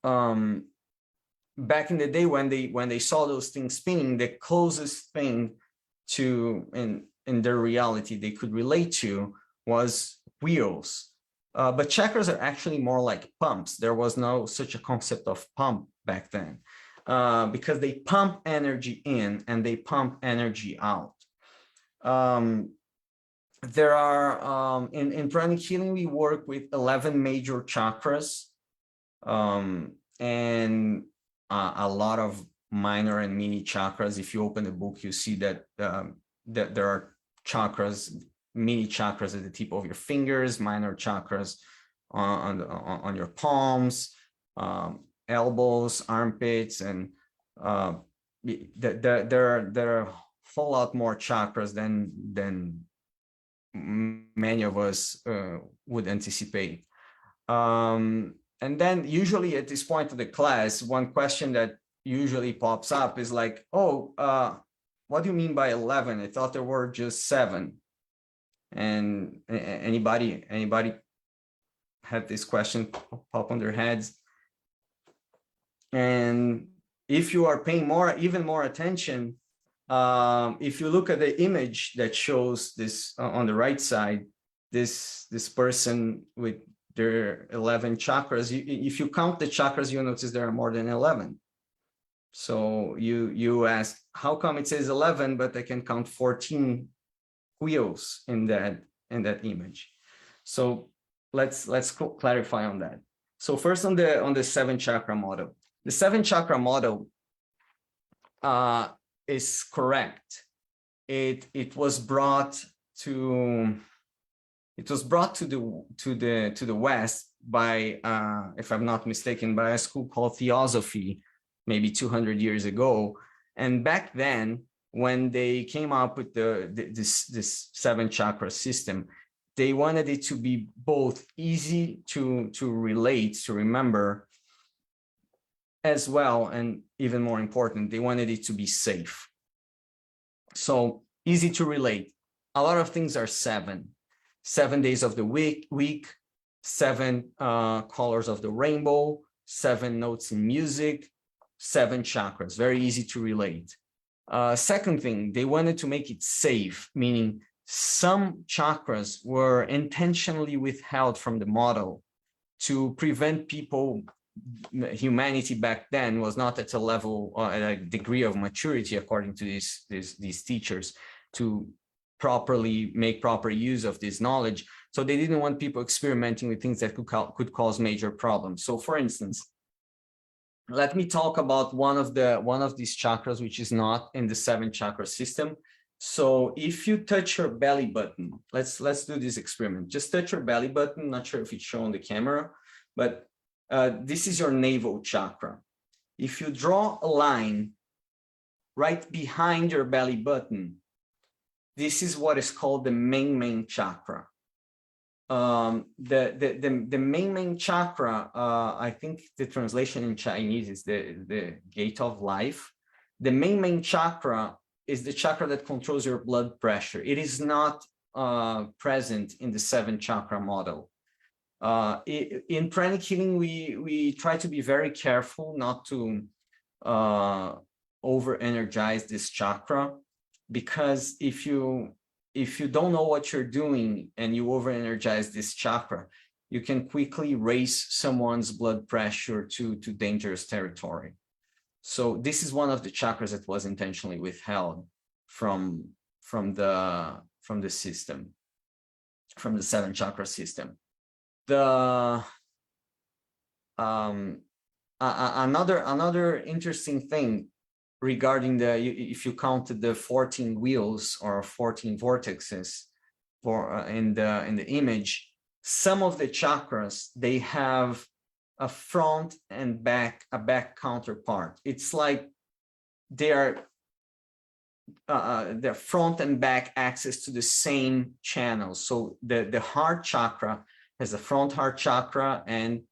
back in the day, when they saw those things spinning, the closest thing to in their reality they could relate to was wheels. But chakras are actually more like pumps. There was no such a concept of pump back then, because they pump energy in and they pump energy out. There are, in Pranic Healing, we work with 11 major chakras, and a lot of minor and mini chakras. If you open the book, you see that, that there are chakras, mini chakras at the tip of your fingers, minor chakras on your palms, elbows, armpits, and there are a whole lot more chakras than many of us would anticipate. And then usually at this point of the class, one question that usually pops up is like, oh, what do you mean by 11? I thought there were just 7. And anybody had this question pop on their heads? And if you are paying even more attention, if you look at the image that shows this on the right side, this person with their 11 chakras, if you count the chakras, you notice there are more than 11. So you ask, how come it says 11, but I can count 14 wheels in that image? So let's clarify on that. So first on the 7 chakra model. The 7 chakra model is correct. It was brought to the West by, if I'm not mistaken, by a school called Theosophy, maybe 200 years ago. And back then, when they came up with this 7 chakra system, they wanted it to be both easy to relate, to remember, as well, and even more important, they wanted it to be safe. So easy to relate. A lot of things are 7. 7 days of the week, 7 colors of the rainbow, 7 notes in music, 7 chakras, very easy to relate. Second thing, they wanted to make it safe, meaning some chakras were intentionally withheld from the model to prevent people. Humanity back then was not at a level, at a degree of maturity, according to these teachers, to properly make proper use of this knowledge. So they didn't want people experimenting with things that could cause major problems. So, for instance, let me talk about one of these chakras, which is not in the 7 chakra system. So if you touch your belly button, let's do this experiment. Just touch your belly button. Not sure if it's shown on the camera, but this is your navel chakra. If you draw a line right behind your belly button, this is what is called the main chakra. The main chakra, I think the translation in Chinese is the gate of life. The main chakra is the chakra that controls your blood pressure. It is not present in the 7 chakra model. In Pranic Healing, we try to be very careful not to over-energize this chakra, because if you don't know what you're doing and you over-energize this chakra, you can quickly raise someone's blood pressure to dangerous territory. So this is one of the chakras that was intentionally withheld from the system, from the 7 chakra system. Another interesting thing regarding if you counted the 14 wheels or 14 vortexes in the image, some of the chakras, they have a front and back counterpart. It's like they're front and back access to the same channel. So the heart chakra has a front heart chakra and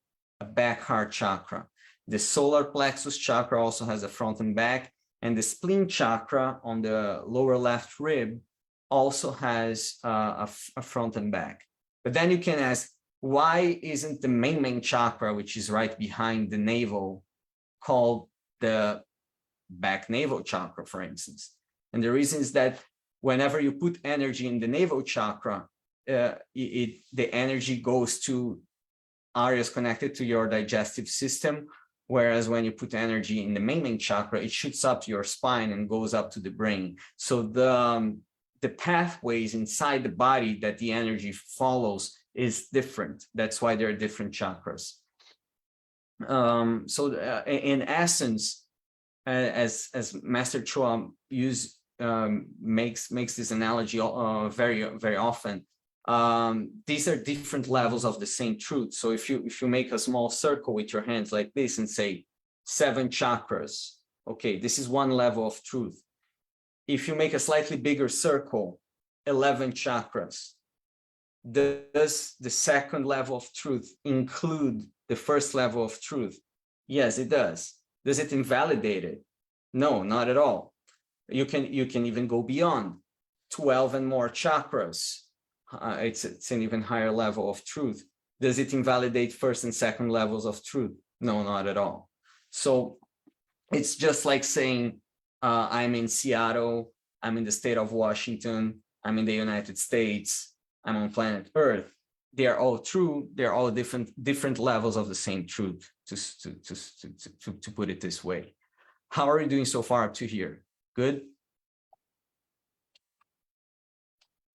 a back heart chakra. The solar plexus chakra also has a front and back, and the spleen chakra on the lower left rib also has a front and back. But then you can ask, why isn't the main chakra, which is right behind the navel, called the back navel chakra, for instance? And the reason is that whenever you put energy in the navel chakra, the energy goes to areas connected to your digestive system, whereas when you put energy in the main chakra, it shoots up to your spine and goes up to the brain. So the pathways inside the body that the energy follows is different. That's why there are different chakras. In essence, as Master Chua makes this analogy very, very often, these are different levels of the same truth. So if you make a small circle with your hands like this and say 7 chakras, okay, this is one level of truth. If you make a slightly bigger circle, 11 chakras, does the second level of truth include the first level of truth? Yes, it does. Does it invalidate it? No, not at all. You can even go beyond 12 and more chakras. It's an even higher level of truth. Does it invalidate first and second levels of truth? No, not at all. So it's just like saying, I'm in Seattle, I'm in the state of Washington, I'm in the United States, I'm on planet Earth. They are all true. They're all different levels of the same truth, to put it this way. How are you doing so far up to here? Good?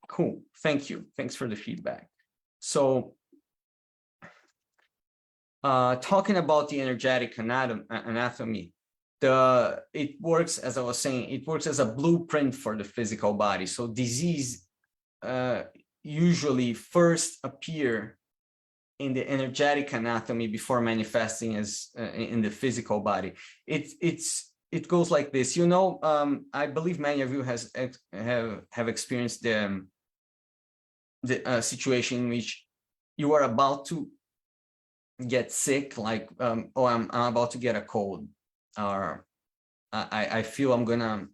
Cool. Thank you. Thanks for the feedback. So talking about the energetic anatomy, it works, as I was saying, it works as a blueprint for the physical body. So disease usually first appear in the energetic anatomy before manifesting as in the physical body. It's it goes like this. You know, I believe many of you have experienced the situation in which you are about to get sick, like oh, I'm about to get a cold, or I feel I'm gonna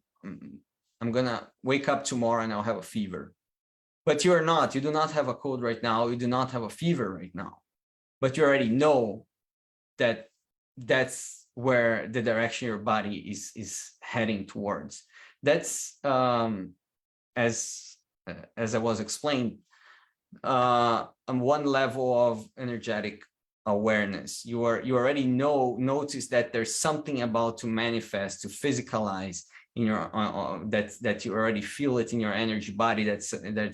wake up tomorrow and I'll have a fever. But you do not have a cold right now, you do not have a fever right now, but you already know that that's where the direction your body is heading towards. That's as I was explained, on one level of energetic awareness. You already notice that there's something about to manifest, to physicalize in your that you already feel it in your energy body, that's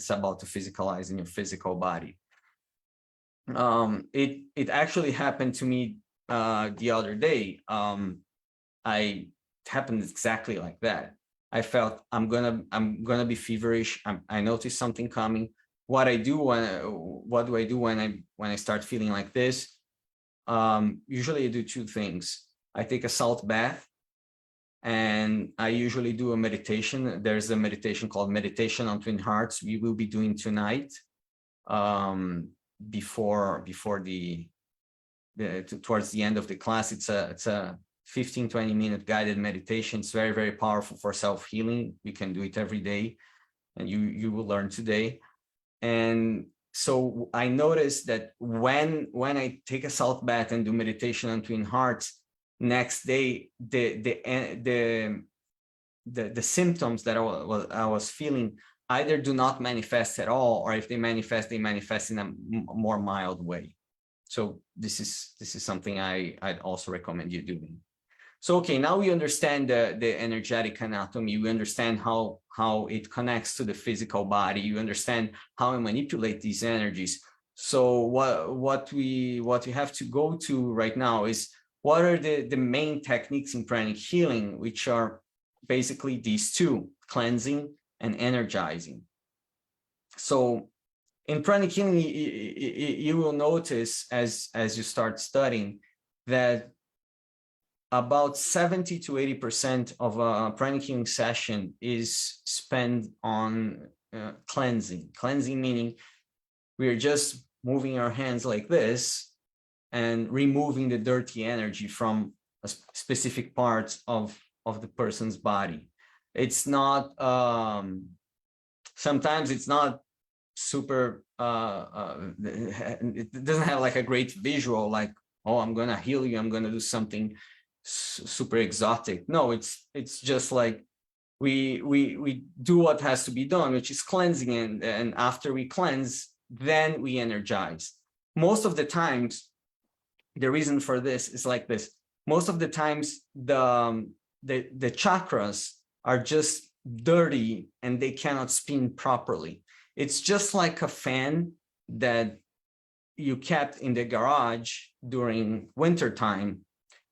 about to physicalize in your physical body. It actually happened to me the other day. It happened exactly like that. I felt I'm gonna be feverish. I noticed something coming. What do I do when I start feeling like this? Usually I do two things. I take a salt bath, and I usually do a meditation. There's a meditation called Meditation on Twin Hearts we will be doing tonight, before towards the end of the class. It's a 15-20 minute guided meditation. It's very, very powerful for self-healing. You can do it every day, and you will learn today. And so I noticed that when I take a salt bath and do meditation on Twin Hearts, next day the symptoms that I was feeling either do not manifest at all, or if they manifest in a more mild way. So this is something I'd also recommend you doing. So, okay, now we understand the energetic anatomy. We understand how it connects to the physical body. You understand how we manipulate these energies. So what we have to go to right now is, what are the main techniques in pranic healing, which are basically these two: cleansing and energizing. So in pranic healing, you will notice as you start studying that about 70 to 80% of a pranic healing session is spent on cleansing. Cleansing meaning we are just moving our hands like this and removing the dirty energy from a specific parts of the person's body. It's not, sometimes it's not super, it doesn't have like a great visual, like, oh, I'm gonna heal you, I'm gonna do something super exotic. No, it's just like we do what has to be done, which is cleansing, and after we cleanse, then we energize. Most of the times, the reason for this is like this. Most of the times, the chakras are just dirty and they cannot spin properly. It's just like a fan that you kept in the garage during winter time,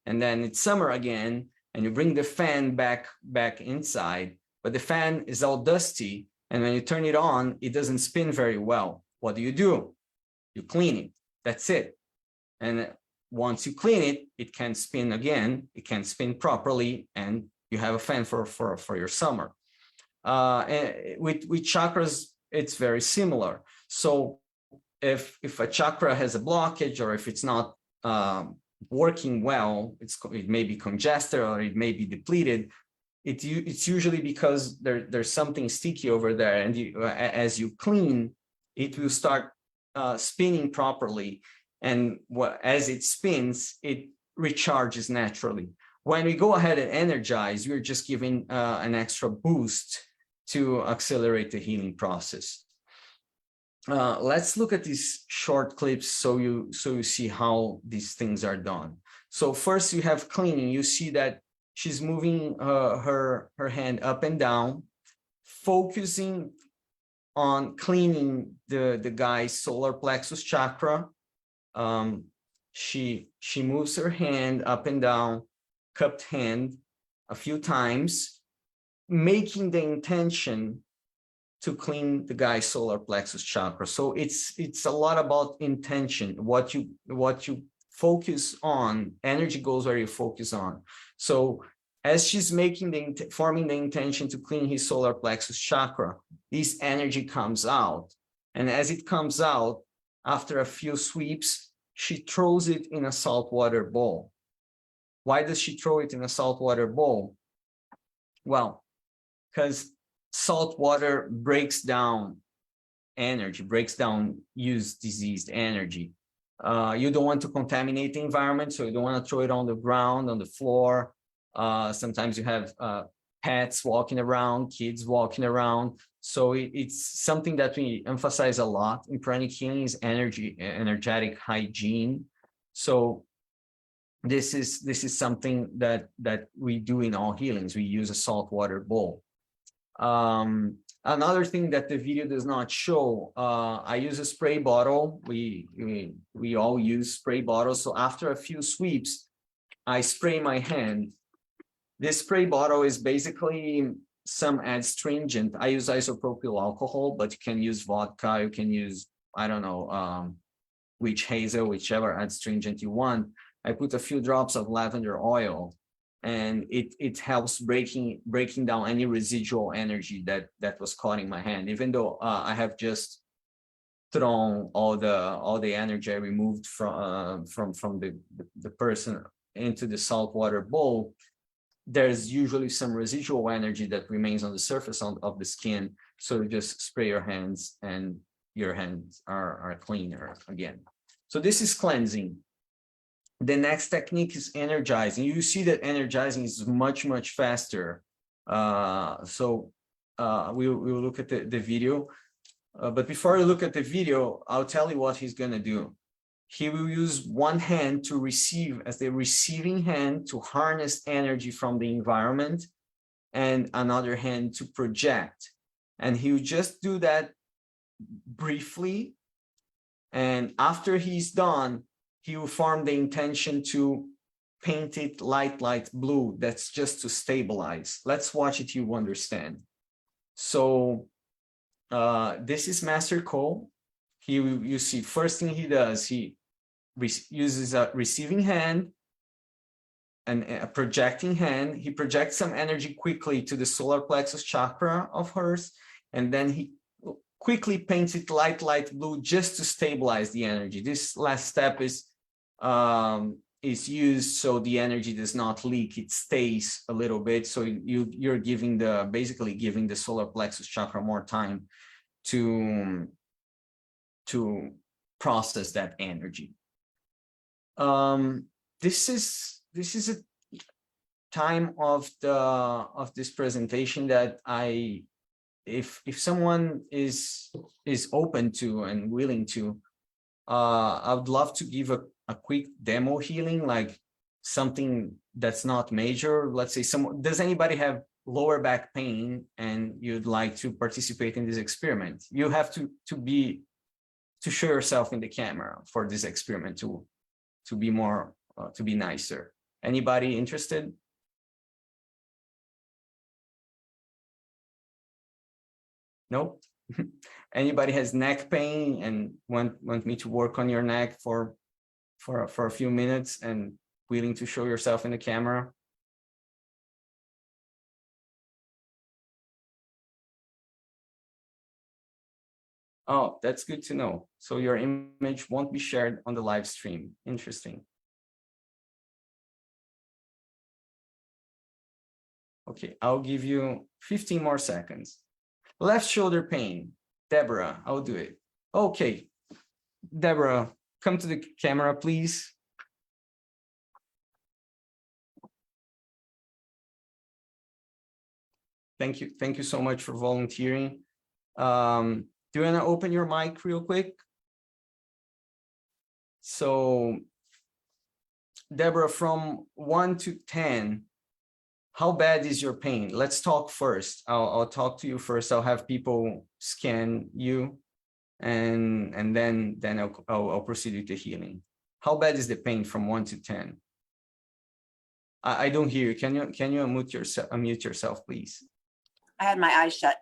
and then it's summer again, and you bring the fan back inside, but the fan is all dusty, and when you turn it on, it doesn't spin very well. What do? You clean it. That's it. And once you clean it, it can spin again. It can spin properly, and you have a fan for your summer. And with chakras, it's very similar. So if a chakra has a blockage, or if it's not working well, it may be congested or it may be depleted. It's usually because there's something sticky over there, and as you clean, it will start spinning properly, and as it spins, it recharges naturally. When we go ahead and energize, we're just giving an extra boost to accelerate the healing process. Let's look at these short clips so you see how these things are done. So first, you have cleaning. You see that she's moving her hand up and down, focusing on cleaning the guy's solar plexus chakra. She moves her hand up and down, cupped hand, a few times, making the intention to clean the guy's solar plexus chakra. So it's a lot about intention. What you focus on, energy goes where you focus on. So As she's forming the intention to clean his solar plexus chakra, this energy comes out. And as it comes out, after a few sweeps, she throws it in a saltwater bowl. Why does she throw it in a saltwater bowl? Well, because salt water breaks down energy, breaks down used diseased energy. You don't want to contaminate the environment, so you don't want to throw it on the ground, on the floor. Sometimes you have pets walking around, kids walking around. So it's something that we emphasize a lot in pranic healing is energetic hygiene. So this is something that we do in all healings. We use a saltwater bowl. Another thing that the video does not show, I use a spray bottle. We all use spray bottles. So after a few sweeps, I spray my hand. This spray bottle is basically some adstringent. I use isopropyl alcohol, but you can use vodka. You can use, I don't know, witch hazel, whichever adstringent you want. I put a few drops of lavender oil, and it helps breaking down any residual energy that was caught in my hand. Even though I have just thrown all the energy I removed from the person into the saltwater bowl, there's usually some residual energy that remains on the surface of the skin. So you just spray your hands and your hands are cleaner again. So this is cleansing. The next technique is energizing. You see that energizing is much, much faster. So we'll look at the video. But before you look at the video, I'll tell you what he's going to do. He will use one hand to receive, as the receiving hand, to harness energy from the environment, and another hand to project. And he will just do that briefly. And after he's done, he will form the intention to paint it light blue. That's just to stabilize. Let's watch it, you understand. So this is Master Cole. You see, first thing he does, he uses a receiving hand and a projecting hand. He projects some energy quickly to the solar plexus chakra of hers, and then he quickly paints it light blue just to stabilize the energy. This last step is used so the energy does not leak, it stays a little bit. So you're basically giving the solar plexus chakra more time to process that energy. This is a time of this presentation that if someone is open to and willing to, I would love to give a quick demo healing, like something that's not major. Let's say does anybody have lower back pain and you'd like to participate in this experiment? You have to show yourself in the camera for this experiment to be more, to be nicer. Anybody interested? Nope. Anybody has neck pain and want me to work on your neck for a few minutes and willing to show yourself in the camera? Oh, that's good to know. So your image won't be shared on the live stream. Interesting. Okay, I'll give you 15 more seconds. Left shoulder pain. Deborah, I'll do it. Okay, Deborah, come to the camera, please. Thank you. Thank you so much for volunteering. Do you want to open your mic real quick? So, Deborah, from 1 to 10, how bad is your pain? Let's talk first. I'll talk to you first. I'll have people scan you, and then I'll proceed with the healing. How bad is the pain from 1 to 10? I don't hear you. Can you unmute yourself, please? I had my eyes shut.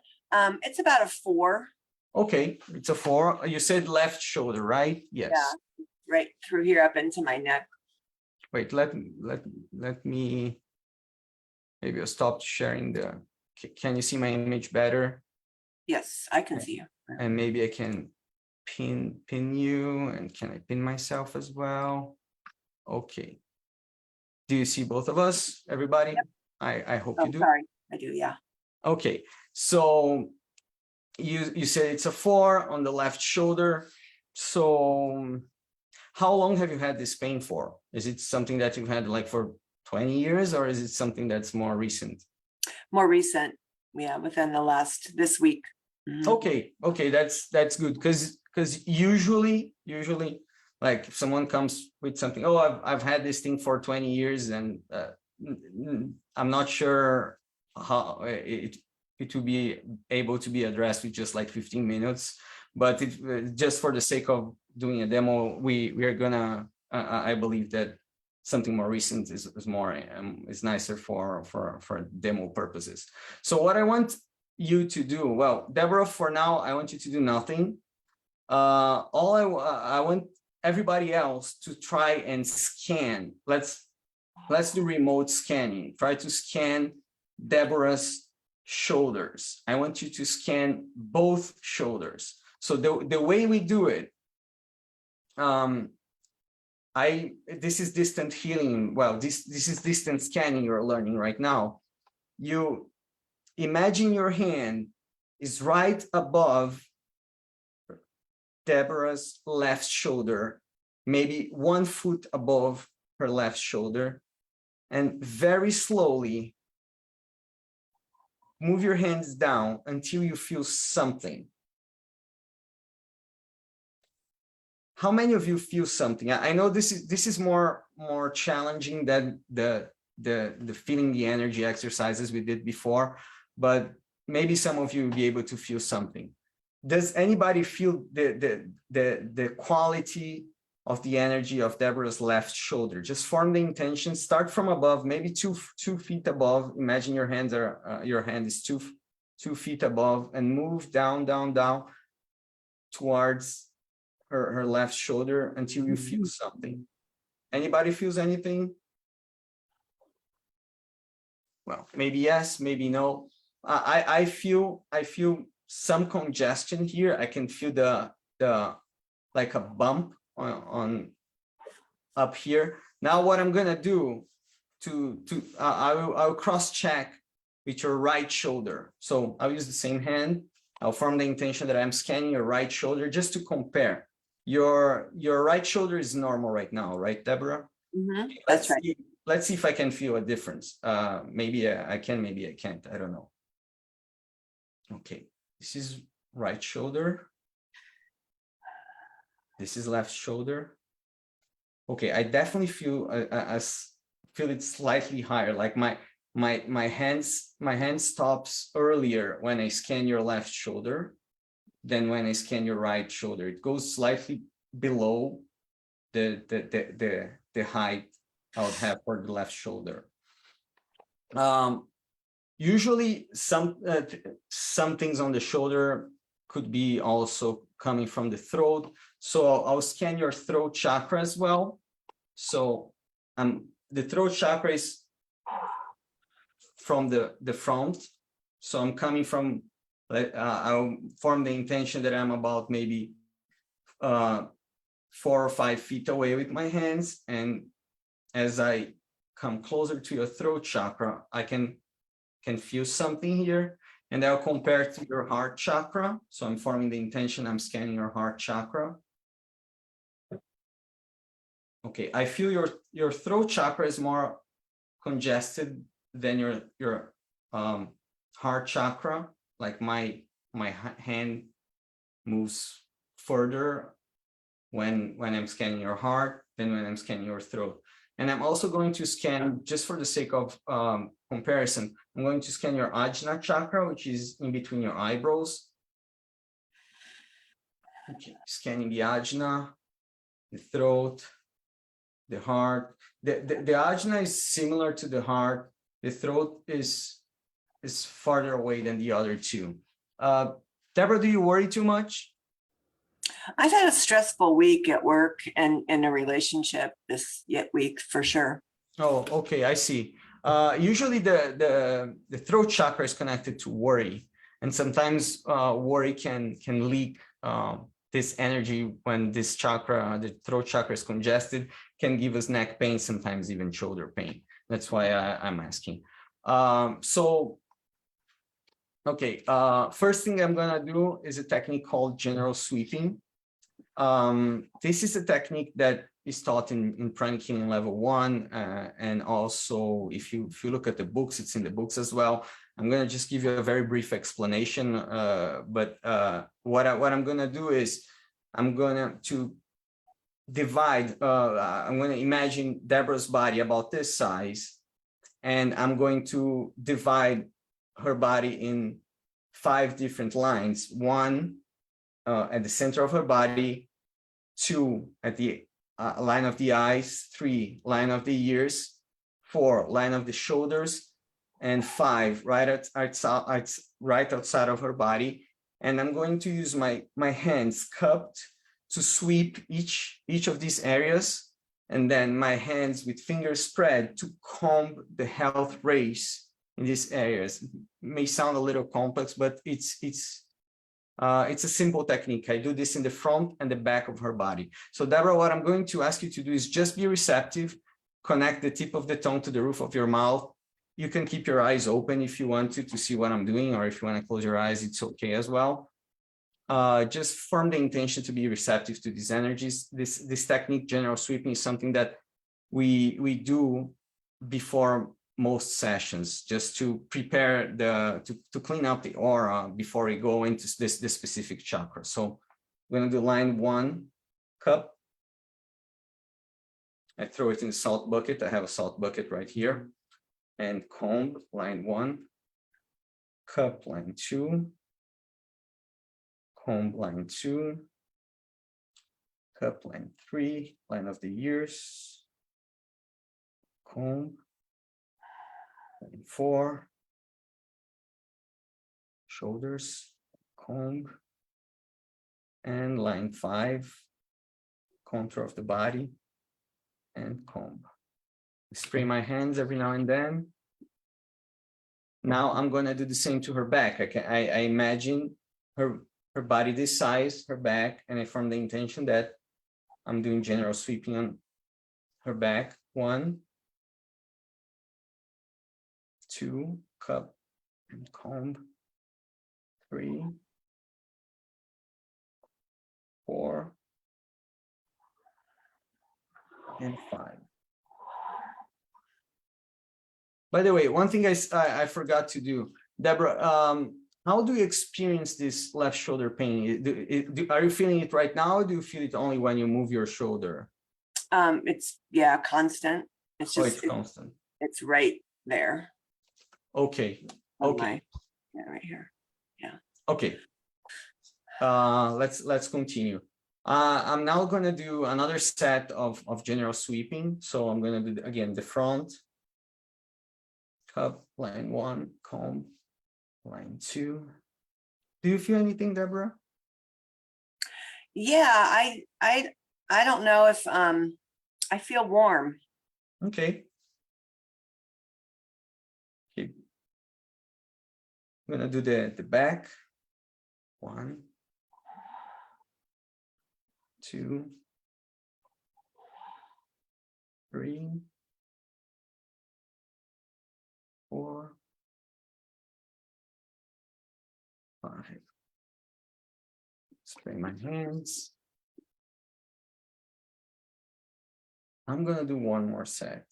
It's about a 4. Okay, it's a 4. You said left shoulder, right? Yes. Yeah, right through here up into my neck. Wait, let me. maybe I'll stop sharing can you see my image better? Yes, I can see you. And maybe I can pin you, and can I pin myself as well? Okay. Do you see both of us, everybody? Yep. I hope you do. Sorry, I do, yeah. Okay, so you say it's a 4 on the left shoulder. So how long have you had this pain for? Is it something that you've had like for 20 years, or is it something that's more recent? More recent, yeah, within this week. Okay, that's good, because usually like if someone comes with something, oh, I've had this thing for 20 years, and I'm not sure how it will be able to be addressed with just like 15 minutes, but just for the sake of doing a demo, we are gonna I believe that something more recent is more is nicer for demo purposes. So what I want you to do, well, Deborah, for now I want you to do nothing. All I want everybody else to try and scan. Let's do remote scanning. Try to scan Deborah's shoulders. I want you to scan both shoulders. So the way we do it, this is distant healing. Well, this is distant scanning you're learning right now. You imagine your hand is right above Deborah's left shoulder, maybe 1 foot above her left shoulder, and very slowly move your hands down until you feel something. How many of you feel something? I know this is more challenging than the feeling the energy exercises we did before, but maybe some of you will be able to feel something. Does anybody feel the quality of the energy of Deborah's left shoulder? Just form the intention. Start from above, maybe 2 feet above. Imagine your hands are your hand is 2 feet above, and move down towards her left shoulder until you feel something. Anybody feels anything? Well, maybe yes, maybe no. I feel some congestion here. I can feel the like a bump on up here. Now what I'm gonna do I'll cross check with your right shoulder. So I'll use the same hand. I'll form the intention that I'm scanning your right shoulder just to compare. Your right shoulder is normal right now, right, Deborah? Mm-hmm. That's right. Let's see if I can feel a difference. Maybe I can, maybe I can't. I don't know. Okay, this is right shoulder. This is left shoulder. Okay, I definitely feel feel it slightly higher. Like my hand stops earlier when I scan your left shoulder than when I scan your right shoulder. It goes slightly below the height I would have for the left shoulder. Usually some things on the shoulder could be also coming from the throat. So I'll scan your throat chakra as well. So the throat chakra is from the front. So I'm coming from, I'll form the intention that I'm about maybe 4 or 5 feet away with my hands. And as I come closer to your throat chakra, I can feel something here. And I'll compare to your heart chakra. So I'm forming the intention, I'm scanning your heart chakra. Okay, I feel your throat chakra is more congested than your heart chakra. Like my hand moves further when I'm scanning your heart than when I'm scanning your throat. And I'm also going to scan, just for the sake of comparison, I'm going to scan your Ajna chakra, which is in between your eyebrows. Okay, scanning the Ajna, the throat, the heart. The Ajna is similar to the heart. The throat is farther away than the other two. Deborah, do you worry too much? I've had a stressful week at work and in a relationship this week for sure. Oh, okay, I see. Usually the throat chakra is connected to worry, and sometimes worry can leak this energy when this chakra, the throat chakra, is congested, can give us neck pain, sometimes even shoulder pain. That's why I'm asking. Okay, first thing I'm gonna do is a technique called general sweeping. This is a technique that is taught in Pranic Healing level 1, and also if you look at the books, it's in the books as well. I'm gonna just give you a very brief explanation, but what I'm gonna do is I'm gonna divide. I'm gonna imagine Deborah's body about this size, and I'm going to divide her body in 5 different lines. 1 at the center of her body, 2 at the line of the eyes, 3 line of the ears, 4 line of the shoulders, and 5 right outside of her body. And I'm going to use my hands cupped to sweep each of these areas, and then my hands with fingers spread to comb the health rays in these areas. It may sound a little complex, but it's a simple technique. I do this in the front and the back of her body. So Deborah, what I'm going to ask you to do is just be receptive, connect the tip of the tongue to the roof of your mouth. You can keep your eyes open if you want to see what I'm doing, or if you want to close your eyes, it's okay as well. Just form the intention to be receptive to these energies. This technique, general sweeping, is something that we do before most sessions, just to prepare to clean up the aura before we go into this specific chakra. So I'm going to do line 1, cup. I throw it in the salt bucket. I have a salt bucket right here. And comb, line 1, cup, line 2, comb, line 2, cup, line 3, line of the ears, comb, line 4, shoulders, comb, and line 5, contour of the body, and comb. Spray my hands every now and then. Now I'm going to do the same to her back. I imagine her body this size, her back, and I form the intention that I'm doing general sweeping on her back. 1, 2, cup and comb. 3, 4, and 5. By the way, one thing I forgot to do, Deborah, how do you experience this left shoulder pain? Are you feeling it right now, or do you feel it only when you move your shoulder? It's constant. It's just it's constant. It's right there. Okay. Okay. Right here. Yeah. Okay. Let's continue. I'm now going to do another set of general sweeping. So I'm going to do again the front, cup, line 1, comb, line 2. Do you feel anything, Deborah? Yeah, I don't know if I feel warm. Okay. I'm going to do the back. 1, 2, 3, 4, 5. Spray my hands. I'm going to do one more set.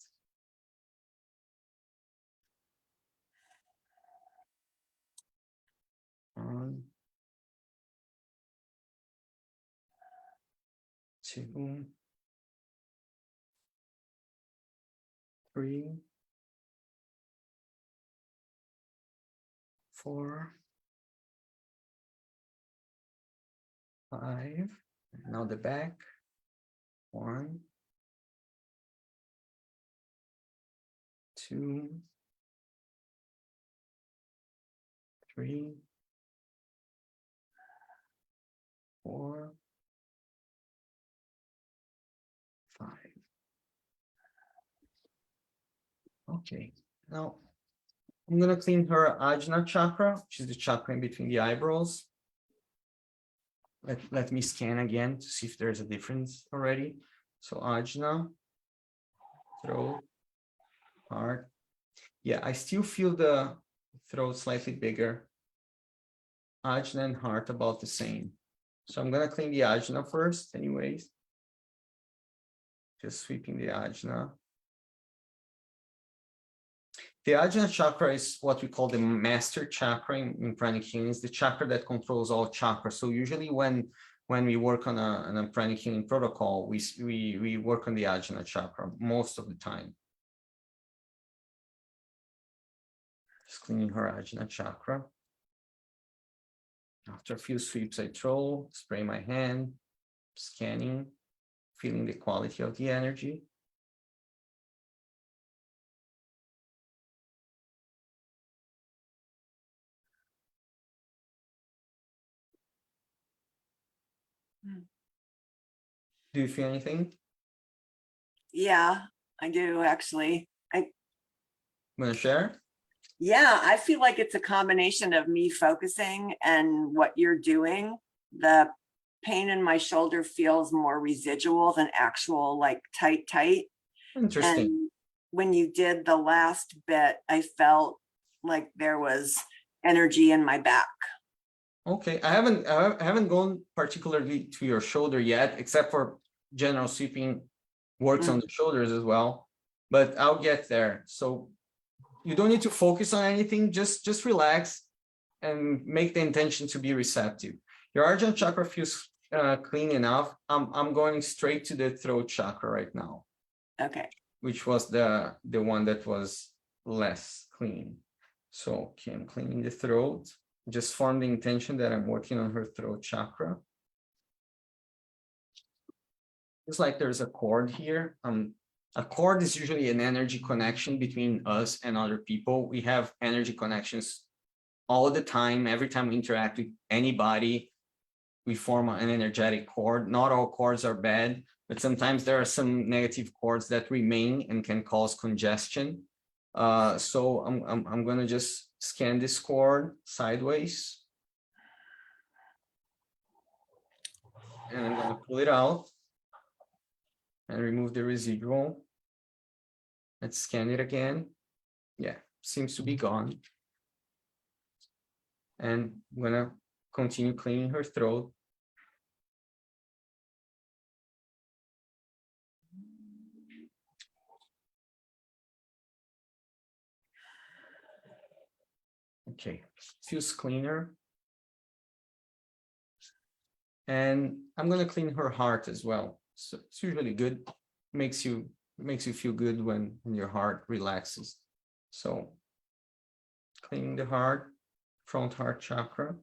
One, 2, 3, 4, 5. Now the back. 1, 2, 3, 4, 5. Okay. Now, I'm gonna clean her Ajna chakra, which is the chakra in between the eyebrows. Let me scan again to see if there's a difference already. So Ajna, throat, heart. Yeah, I still feel the throat slightly bigger. Ajna and heart about the same. So I'm gonna clean the Ajna first anyways. Just sweeping the Ajna. The Ajna chakra is what we call the master chakra in Pranic Healing. It's the chakra that controls all chakras. So usually when we work on a Pranic Healing protocol, we work on the Ajna chakra most of the time. Just cleaning her Ajna chakra. After a few sweeps, I throw, spray my hand, scanning, feeling the quality of the energy. Do you feel anything? Yeah, I do actually. Want to share? Yeah, I feel like it's a combination of me focusing and what you're doing. The pain in my shoulder feels more residual than actual like tight. Interesting. And when you did the last bit, I felt like there was energy in my back. Okay, I haven't gone particularly to your shoulder yet, except for general sweeping works on the shoulders as well, but I'll get there. So you don't need to focus on anything, just relax and make the intention to be receptive. Your Arjuna chakra feels clean enough. I'm going straight to the throat chakra right now. Okay. Which was the one that was less clean. So okay, I'm cleaning the throat. Just form the intention that I'm working on her throat chakra. It's like there's a cord here. A cord is usually an energy connection between us and other people. We have energy connections all the time. Every time we interact with anybody, we form an energetic cord. Not all cords are bad, but sometimes there are some negative cords that remain and can cause congestion. So I'm gonna just scan this cord sideways. And I'm gonna pull it out and remove the residual. Let's scan it again. Yeah, seems to be gone. And I'm gonna continue cleaning her throat. Okay, feels cleaner. And I'm gonna clean her heart as well. So it's usually good. Makes you feel good when your heart relaxes. So cleaning the heart, front heart chakra.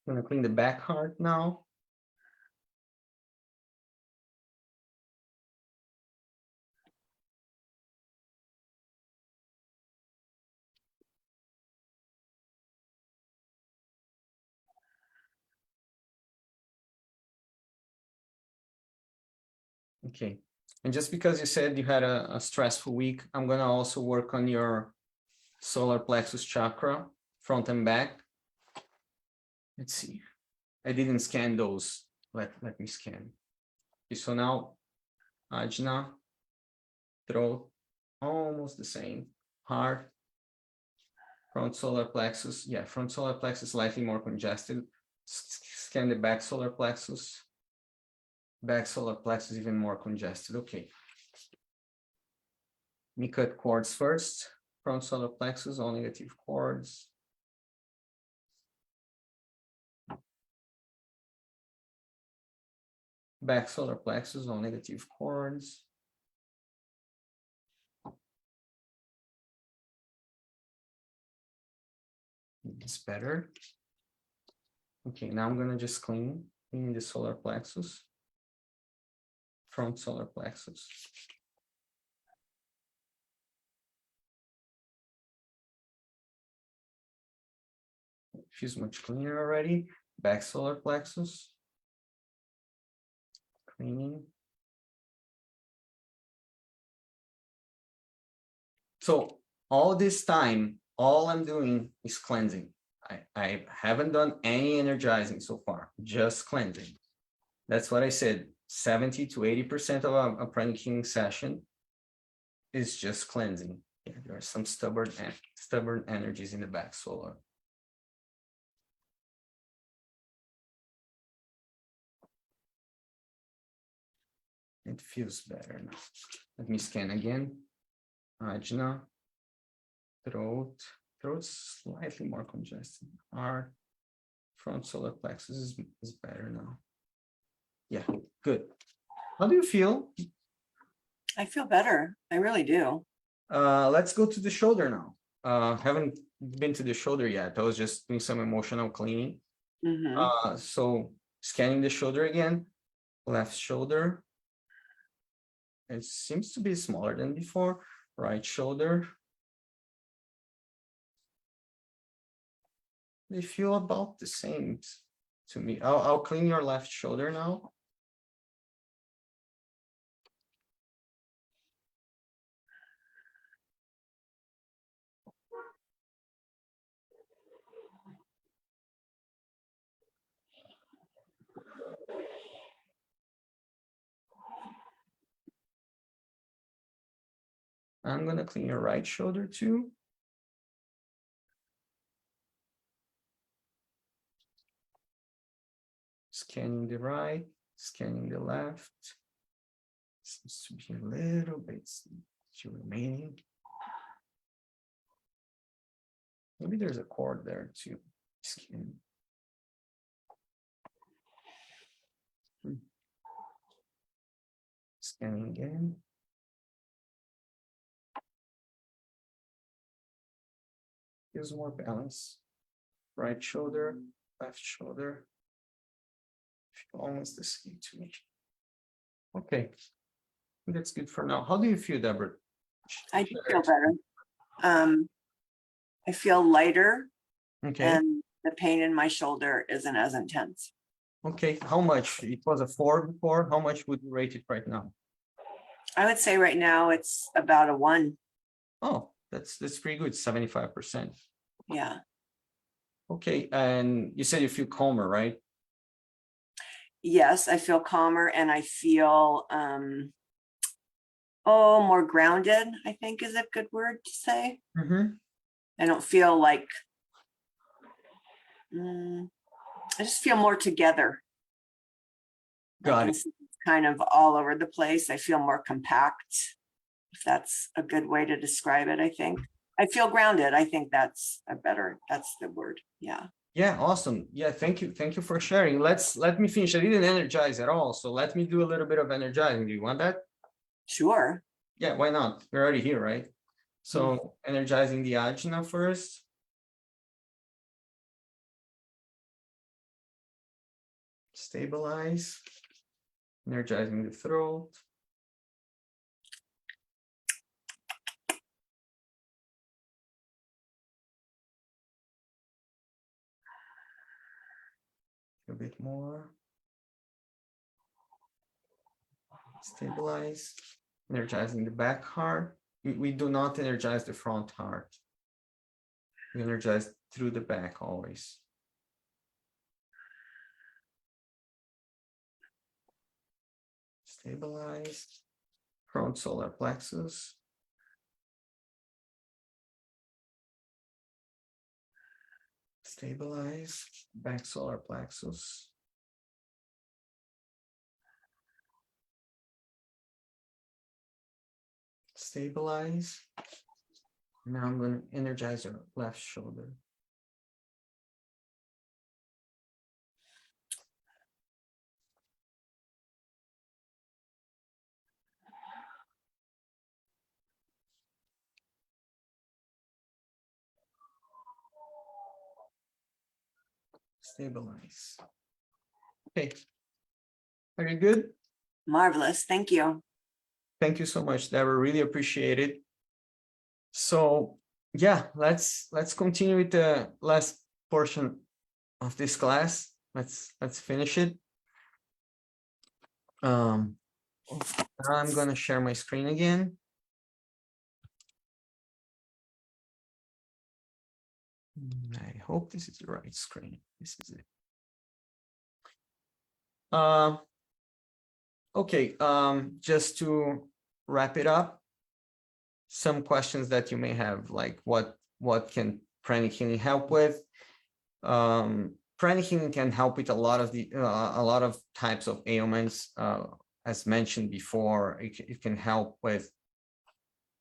I'm gonna clean the back heart now. Okay, and just because you said you had a stressful week, I'm gonna also work on your solar plexus chakra, front and back. Let's see. I didn't scan those. Let me scan. Okay, so now Ajna, throat, almost the same. Heart, front solar plexus. Yeah, front solar plexus slightly more congested. Scan the back solar plexus. Back solar plexus even more congested. Okay. Let me cut cords first. Front solar plexus, all negative cords. Back solar plexus, all negative cords. It's better. Okay, now I'm gonna just clean the solar plexus. Front solar plexus. Feels much cleaner already. Back solar plexus. Cleaning. So all this time, all I'm doing is cleansing. I haven't done any energizing so far, just cleansing. That's what I said. 70 to 80% of a pranic healing session is just cleansing. Yeah, there are some stubborn energies in the back solar. It feels better now. Let me scan again. Ajna, throat's slightly more congested. Our front solar plexus is better now. Yeah, good. How do you feel? I feel better. I really do. Let's go to the shoulder now. Haven't been to the shoulder yet. I was just doing some emotional cleaning. So scanning the shoulder again, left shoulder. It seems to be smaller than before. Right shoulder. They feel about the same to me. I'll clean your left shoulder now. I'm gonna clean your right shoulder too. Scanning the right, scanning the left. Seems to be a little bit still remaining. Maybe there's a cord there too. Scan. Scanning again. Gives more balance. Right shoulder, left shoulder. Feel almost the same to me. Okay, that's good for now. How do you feel, Deborah? I do feel better. I feel lighter, Okay. and the pain in my shoulder isn't as intense. Okay, how much? It was a 4 before. How much would you rate it right now? I would say right now it's about a 1. Oh, that's pretty good, 75%. Yeah. Okay, and you said you feel calmer, right? Yes, I feel calmer, and I feel more grounded, I think is a good word to say. I don't feel like I just feel more together. Got it. It's kind of all over the place. I feel more compact, if that's a good way to describe it. I think I feel grounded. I think that's the word. Yeah. Yeah, awesome. Yeah, thank you for sharing. Let me finish. I didn't energize at all, so let me do a little bit of energizing. Do you want that? Sure. Yeah, why not? We're already here, right? So energizing the ajna first. Stabilize. Energizing the throat. A bit more. Stabilize. Energizing the back heart. We do not energize the front heart. We energize through the back always. Stabilize. Front solar plexus. Stabilize. Back solar plexus. Stabilize. Now I'm going to energize your left shoulder. Stabilize. Okay. Are you good? Marvelous. Thank you. Thank you so much, Deborah. Really appreciate it. So yeah, let's continue with the last portion of this class. Let's finish it. I'm gonna share my screen again. I hope this is the right screen. This is it. Okay, just to wrap it up, some questions that you may have, like what can pranic healing help with? Pranic healing can help with a lot of types of ailments. As mentioned before, it can help with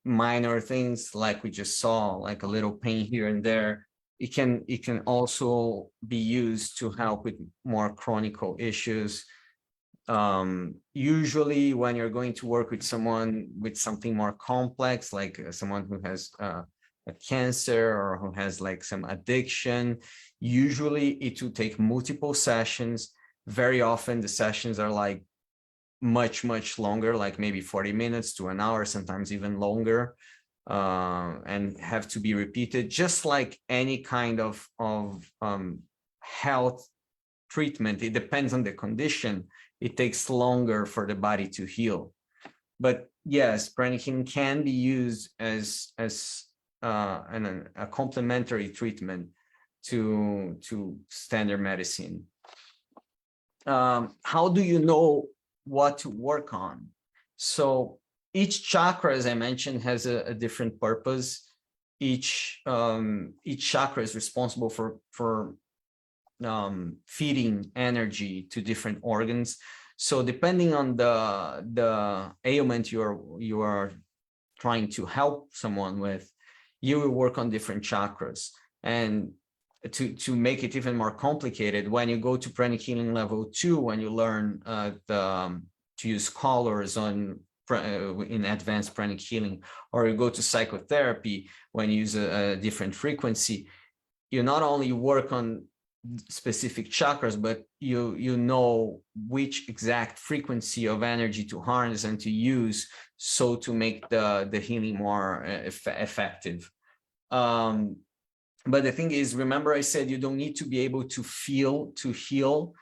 minor things like we just saw, like a little pain here and there. It can also be used to help with more chronic issues. Usually when you're going to work with someone with something more complex, like someone who has a cancer or who has like some addiction, usually it will take multiple sessions. Very often the sessions are like much longer, like maybe 40 minutes to an hour, sometimes even longer, and have to be repeated, just like any kind of health treatment. It depends on the condition. It takes longer for the body to heal. But yes, pranic healing can be used as a complementary treatment to standard medicine. How do you know what to work on? So each chakra, as I mentioned, has a different purpose. Each chakra is responsible for feeding energy to different organs. So depending on the ailment you are trying to help someone with, you will work on different chakras. And to make it even more complicated, when you go to Pranic Healing level 2, when you learn to use colors in advanced Pranic Healing, or you go to psychotherapy when you use a different frequency, you not only work on specific chakras, but you know which exact frequency of energy to harness and to use, so to make the healing more effective. But the thing is, remember I said you don't need to be able to feel to heal.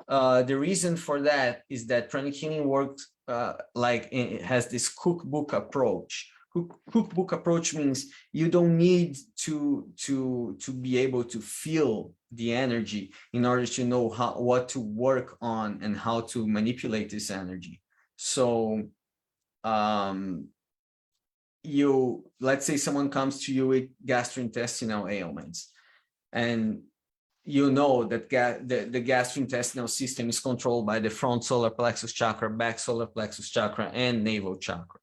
The reason for that is that Pranic Healing works it has this cookbook approach. Cookbook approach means you don't need to be able to feel the energy in order to know what to work on and how to manipulate this energy. So let's say someone comes to you with gastrointestinal ailments, and you know that the gastrointestinal system is controlled by the front solar plexus chakra, back solar plexus chakra, and navel chakra.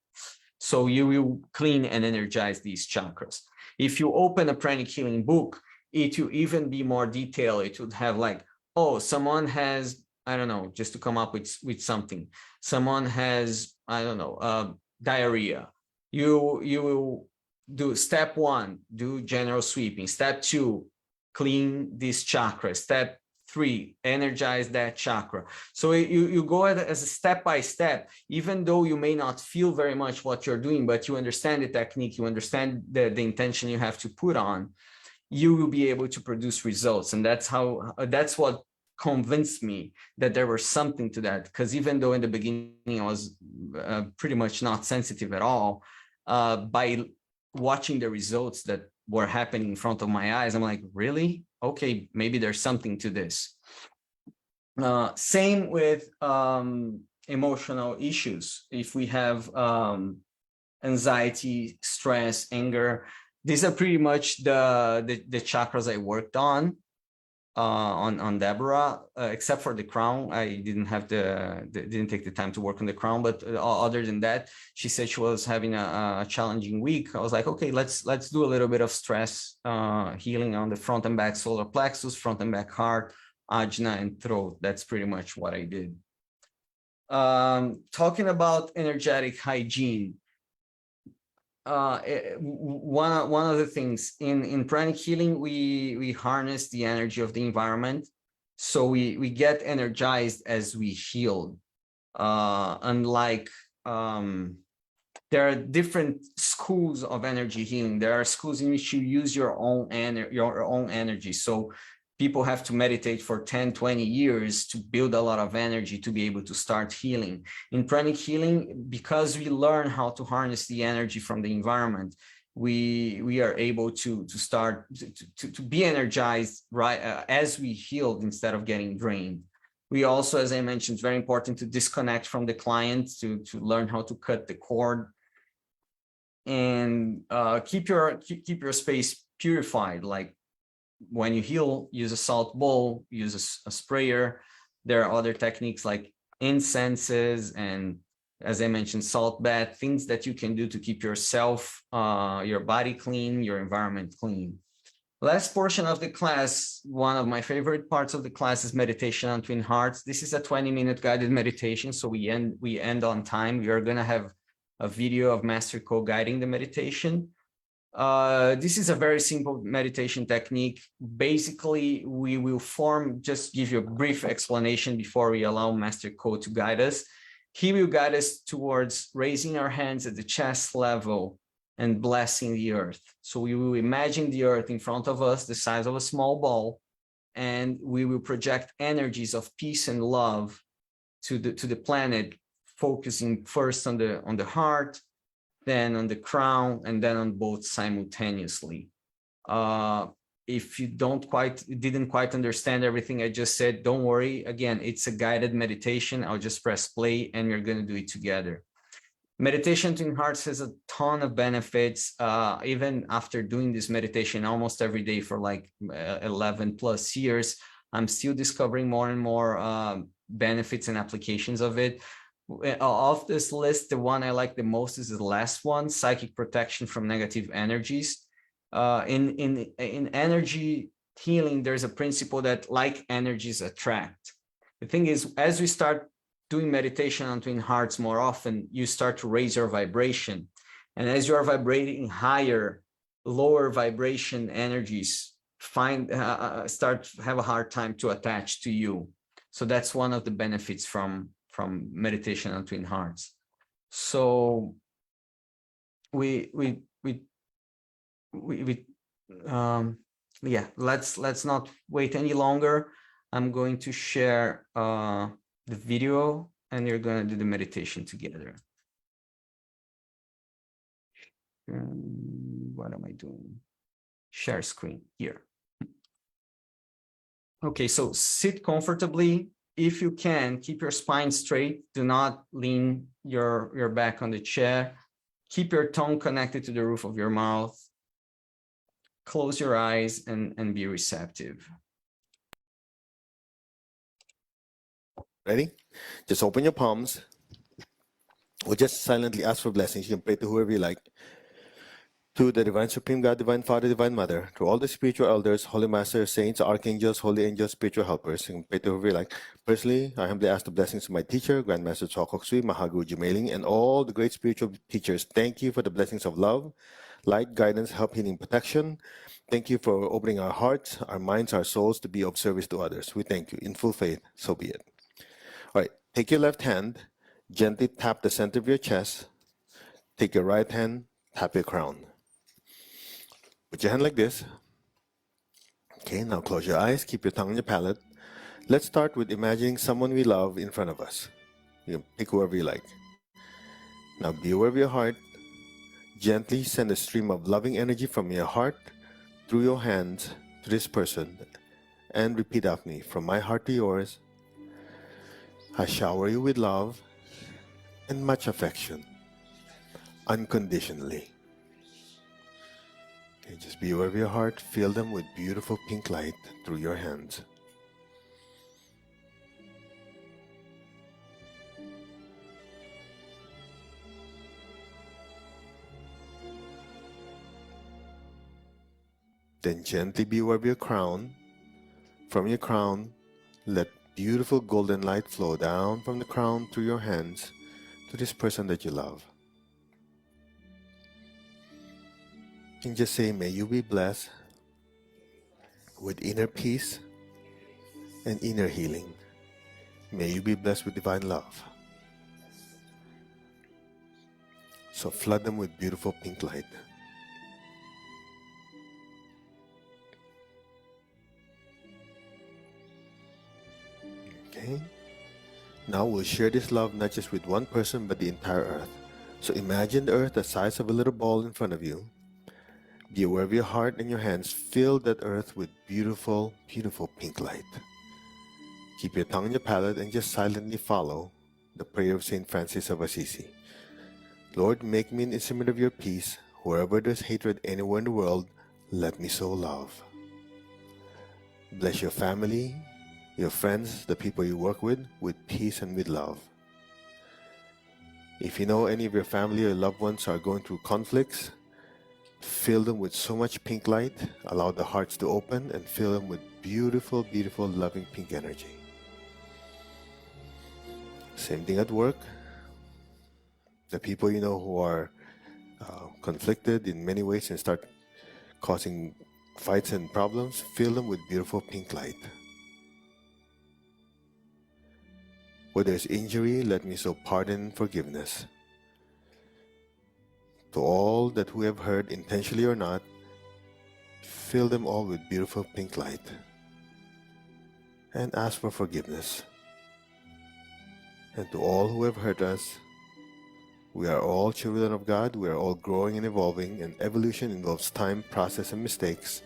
So you will clean and energize these chakras. If you open a Pranic Healing book, it will even be more detailed. It would have like, oh, someone has, I don't know, just to come up with something. Someone has, I don't know, diarrhea. You will do step 1, do general sweeping. Step 2, clean this chakra. Step 3, energize that chakra. So you go as a step by step, even though you may not feel very much what you're doing, but you understand the technique, you understand the intention you have to put on, you will be able to produce results. And that's what convinced me that there was something to that. Because even though in the beginning I was pretty much not sensitive at all, by watching the results that were happening in front of my eyes, I'm like, really? Okay, maybe there's something to this. Same with emotional issues. If we have anxiety, stress, anger, these are pretty much the chakras I worked on Deborah, except for the crown. I didn't take the time to work on the crown, but other than that, she said she was having a challenging week. I was like, okay, let's do a little bit of stress healing on the front and back solar plexus, front and back heart, ajna, and throat. That's pretty much what I did. Talking about energetic hygiene. One of the things in Pranic Healing, we harness the energy of the environment, so we get energized as we heal. Unlike there are different schools of energy healing. There are schools in which you use your own energy. So people have to meditate for 10, 20 years to build a lot of energy to be able to start healing. In pranic healing, because we learn how to harness the energy from the environment, we are able to start to be energized right as we heal instead of getting drained. We also, as I mentioned, it's very important to disconnect from the client to learn how to cut the cord and keep your space purified. Like when you heal, use a salt bowl, use a sprayer. There are other techniques like incenses and, as I mentioned, salt bath, things that you can do to keep yourself, your body clean, your environment clean. Last portion of the class, one of my favorite parts of the class is meditation on twin hearts. This is a 20-minute guided meditation, so we end on time. We are going to have a video of Master Co guiding the meditation. This is a very simple meditation technique. Basically, we will just give you a brief explanation before we allow Master Co to guide us. He will guide us towards raising our hands at the chest level and blessing the earth. So we will imagine the earth in front of us, the size of a small ball, and we will project energies of peace and love to the planet, focusing first on the heart, then on the crown, and then on both simultaneously. If you didn't quite understand everything I just said, don't worry. Again, it's a guided meditation. I'll just press play and we're going to do it together. Meditation twin hearts has a ton of benefits. Even after doing this meditation almost every day for like 11 plus years, I'm still discovering more and more benefits and applications of it. Of this list, the one I like the most is the last one, psychic protection from negative energies. In energy healing, there's a principle that like energies attract. The thing is, as we start doing meditation on twin hearts more often, you start to raise your vibration. And as you are vibrating higher, lower vibration energies start to have a hard time to attach to you. So that's one of the benefits from meditation on twin hearts. So let's not wait any longer. I'm going to share the video and we're going to do the meditation together. What am I doing? Share screen here. Okay, so sit comfortably. If you can, keep your spine straight. Do not lean your back on the chair. Keep your tongue connected to the roof of your mouth. Close your eyes and be receptive. Ready? Just open your palms. Or just silently ask for blessings. You can pray to whoever you like. To the Divine Supreme God, Divine Father, Divine Mother, to all the spiritual elders, Holy Masters, Saints, Archangels, Holy Angels, spiritual helpers. You can pray to whoever you like. Personally, I humbly ask the blessings of my teacher, Grandmaster Sztokbant, Mahaguru Jumailing, and all the great spiritual teachers. Thank you for the blessings of love, light, guidance, help, healing, protection. Thank you for opening our hearts, our minds, our souls to be of service to others. We thank you. In full faith, so be it. All right, take your left hand, gently tap the center of your chest. Take your right hand, tap your crown. Put your hand like this. Okay, now close your eyes, keep your tongue on your palate. Let's start with imagining someone we love in front of us. You can pick whoever you like. Now be aware of your heart. Gently send a stream of loving energy from your heart through your hands to this person. And repeat after me, from my heart to yours. I shower you with love and much affection, unconditionally. Okay, just be aware of your heart. Fill them with beautiful pink light through your hands. Then gently be aware of your crown. From your crown, let beautiful golden light flow down from the crown through your hands to this person that you love. And just say, may you be blessed with inner peace and inner healing. May you be blessed with divine love. So flood them with beautiful pink light. Okay? Now we'll share this love not just with one person, but the entire earth. So imagine the earth the size of a little ball in front of you. Be aware of your heart and your hands. Fill that earth with beautiful, beautiful pink light. Keep your tongue on your palate and just silently follow the prayer of St. Francis of Assisi. Lord, make me an instrument of your peace. Wherever there's hatred anywhere in the world, let me sow love. Bless your family, your friends, the people you work with peace and with love. If you know any of your family or loved ones are going through conflicts, fill them with so much pink light, allow the hearts to open, and fill them with beautiful, beautiful, loving pink energy. Same thing at work. The people you know who are conflicted in many ways and start causing fights and problems, fill them with beautiful pink light. Where there's injury, let me sow pardon and forgiveness. To all that who have heard, intentionally or not, fill them all with beautiful pink light. And ask for forgiveness. And to all who have hurt us, we are all children of God, we are all growing and evolving, and evolution involves time, process, and mistakes.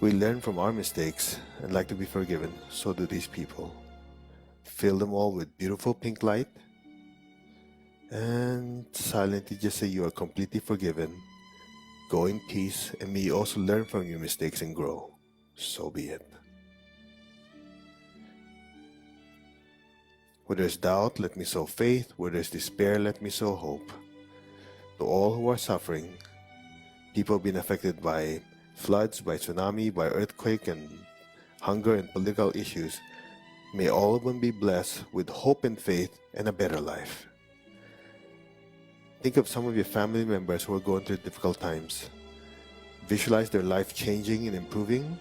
We learn from our mistakes and like to be forgiven, so do these people. Fill them all with beautiful pink light, and silently just say you are completely forgiven. Go in peace, and may you also learn from your mistakes and grow. So be it. Where there's doubt, let me sow faith. Where there's despair, let me sow hope. To all who are suffering, people being affected by floods, by tsunami, by earthquake, and hunger and political issues, may all of them be blessed with hope and faith and a better life. Think of some of your family members who are going through difficult times. Visualize their life changing and improving.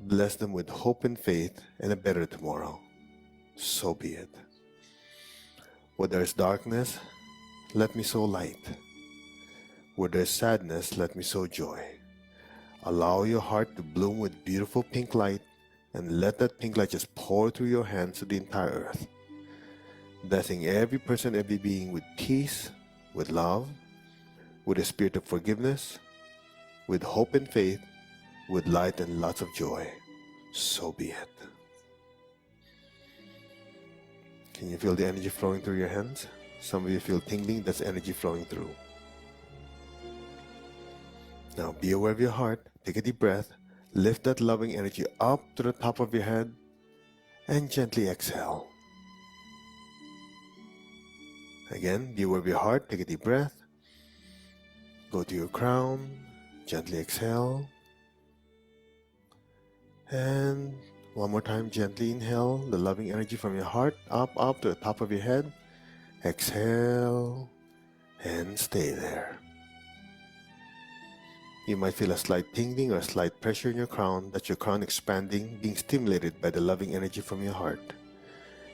Bless them with hope and faith and a better tomorrow. So be it. Where there's darkness, let me sow light. Where there's sadness, let me sow joy. Allow your heart to bloom with beautiful pink light, and let that pink light just pour through your hands to the entire earth. Blessing every person, every being with peace, with love, with a spirit of forgiveness, with hope and faith, with light and lots of joy. So be it. Can you feel the energy flowing through your hands? Some of you feel tingling, that's energy flowing through. Now be aware of your heart, take a deep breath, lift that loving energy up to the top of your head, and gently exhale. Again, be aware of your heart, take a deep breath, go to your crown, gently exhale, and one more time, gently inhale the loving energy from your heart up to the top of your head. Exhale and stay there. You might feel a slight tingling or a slight pressure in your crown. That's your crown expanding, being stimulated by the loving energy from your heart.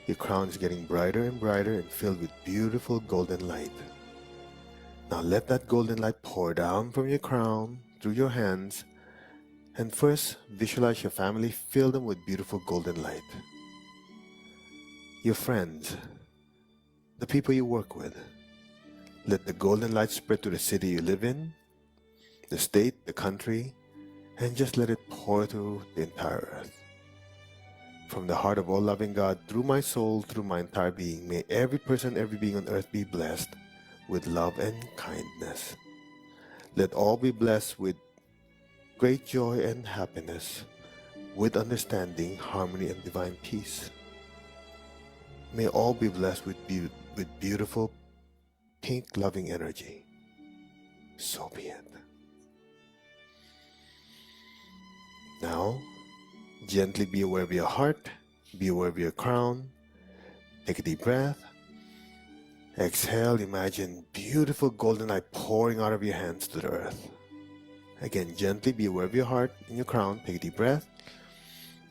Your crown is getting brighter and brighter and filled with beautiful golden light. Now let that golden light pour down from your crown through your hands. And first, visualize your family, fill them with beautiful golden light. Your friends, the people you work with. Let the golden light spread to the city you live in, the state, the country, and just let it pour through the entire earth. From the heart of all loving God, through my soul, through my entire being, may every person, every being on earth be blessed with love and kindness. Let all be blessed with great joy and happiness, with understanding, harmony, and divine peace. May all be blessed with beautiful, pink, loving energy. So be it. Now, gently be aware of your heart, be aware of your crown. Take a deep breath. Exhale, imagine beautiful golden light pouring out of your hands to the earth. Again, gently be aware of your heart and your crown. Take a deep breath.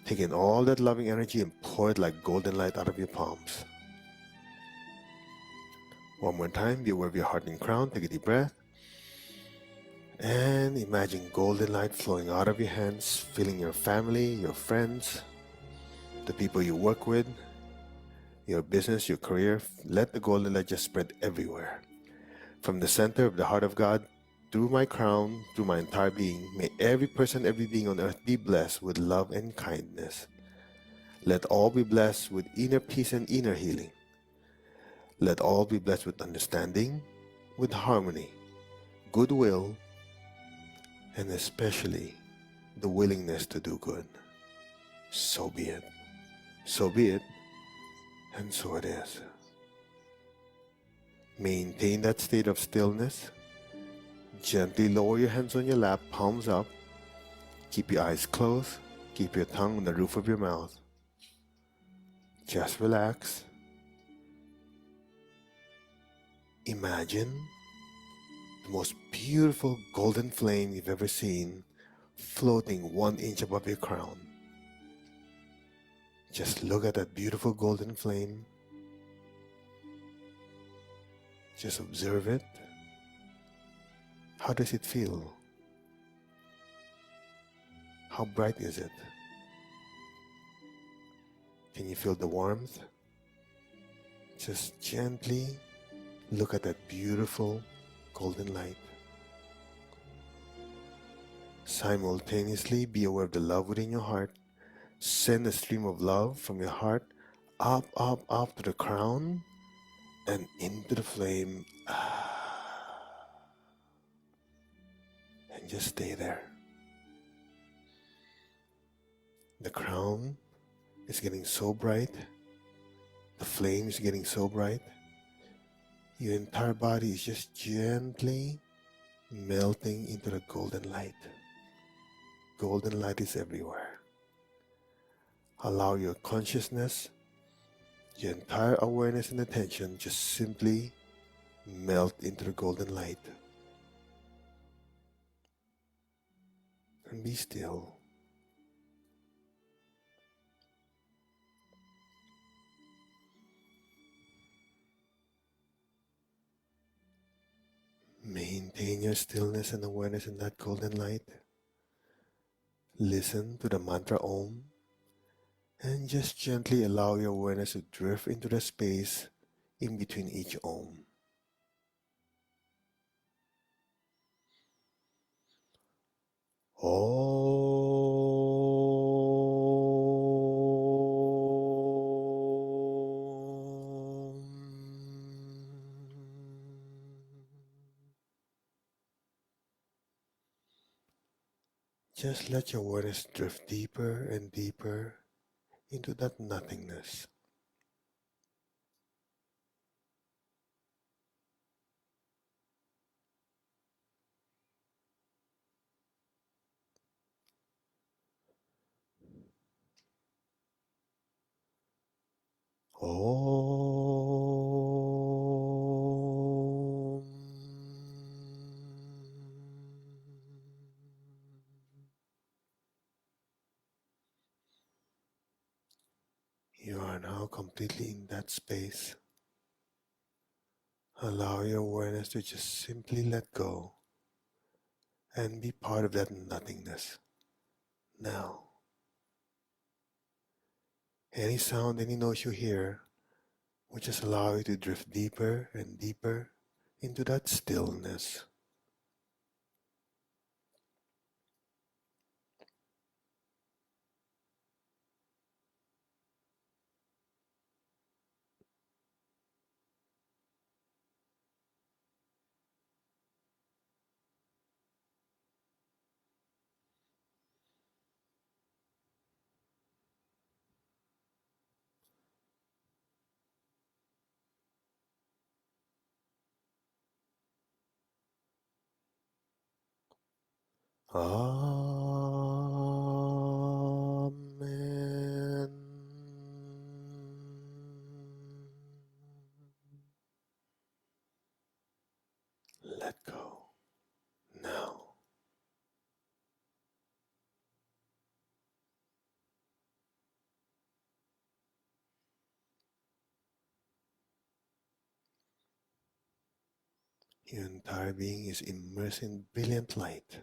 Take in all that loving energy and pour it like golden light out of your palms. One more time, be aware of your heart and crown. Take a deep breath. And imagine golden light flowing out of your hands, filling your family, your friends, the people you work with, your business, your career. Let the golden light just spread everywhere. From the center of the heart of God, through my crown, through my entire being, may every person, every being on earth be blessed with love and kindness. Let all be blessed with inner peace and inner healing. Let all be blessed with understanding, with harmony, goodwill, and especially the willingness to do good. So be it. So be it. And so it is. Maintain that state of stillness. Gently lower your hands on your lap, palms up. Keep your eyes closed. Keep your tongue on the roof of your mouth. Just relax. Imagine the most beautiful golden flame you've ever seen floating 1 inch above your crown. Just look at that beautiful golden flame. Just observe it. How does it feel? How bright is it? Can you feel the warmth? Just gently look at that beautiful golden light. Simultaneously be aware of the love within your heart. Send a stream of love from your heart up, up, up to the crown and into the flame. And just stay there. The crown is getting so bright. The flame is getting so bright. Your entire body is just gently melting into the golden light. Golden light is everywhere. Allow your consciousness, your entire awareness and attention just simply melt into the golden light. And be still. Maintain your stillness and awareness in that golden light. Listen to the mantra Om and just gently allow your awareness to drift into the space in between each Om. Just let your awareness drift deeper and deeper into that nothingness. Om. You are now completely in that space. Allow your awareness to just simply let go and be part of that nothingness. Now, any sound, any noise you hear will just allow you to drift deeper and deeper into that stillness. Amen. Let go. Now. Your entire being is immersed in brilliant light.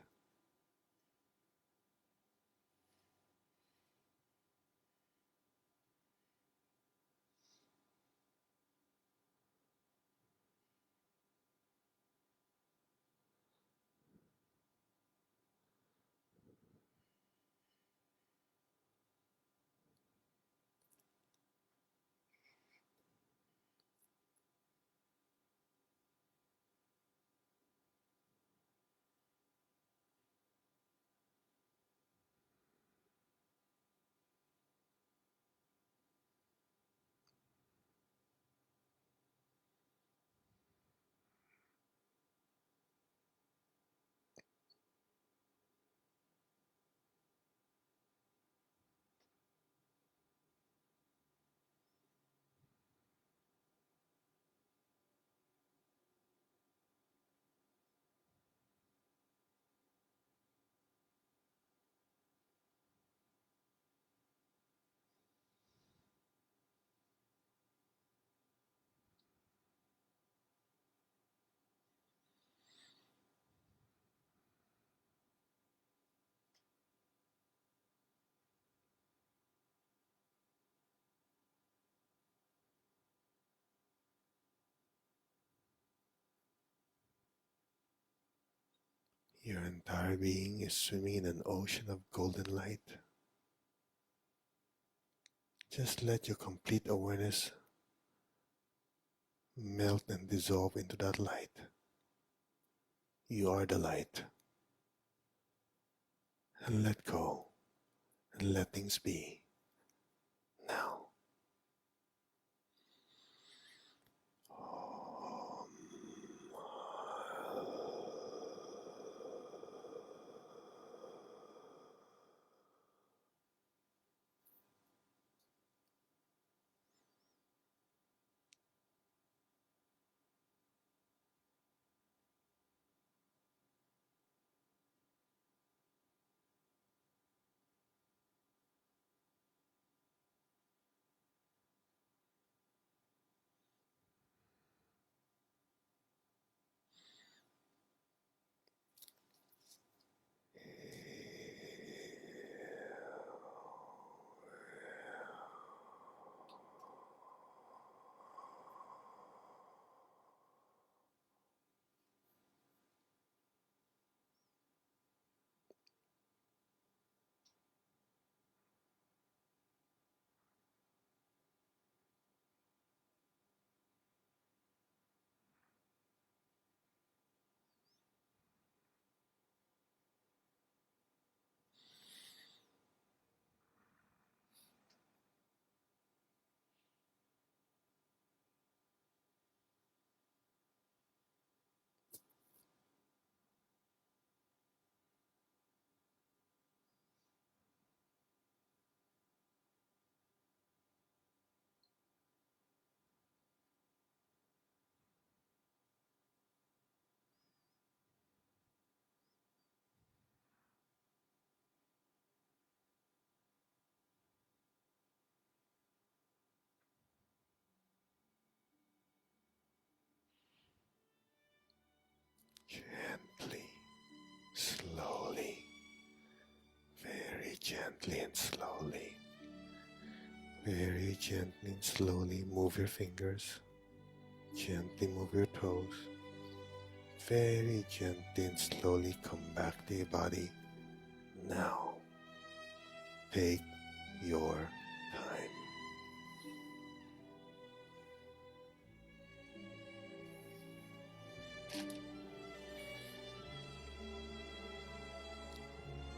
Your entire being is swimming in an ocean of golden light. Just let your complete awareness melt and dissolve into that light. You are the light. And let go and let things be now. Gently, slowly, very gently and slowly. Very gently and slowly move your fingers. Gently move your toes. Very gently and slowly come back to your body. Now, take your time.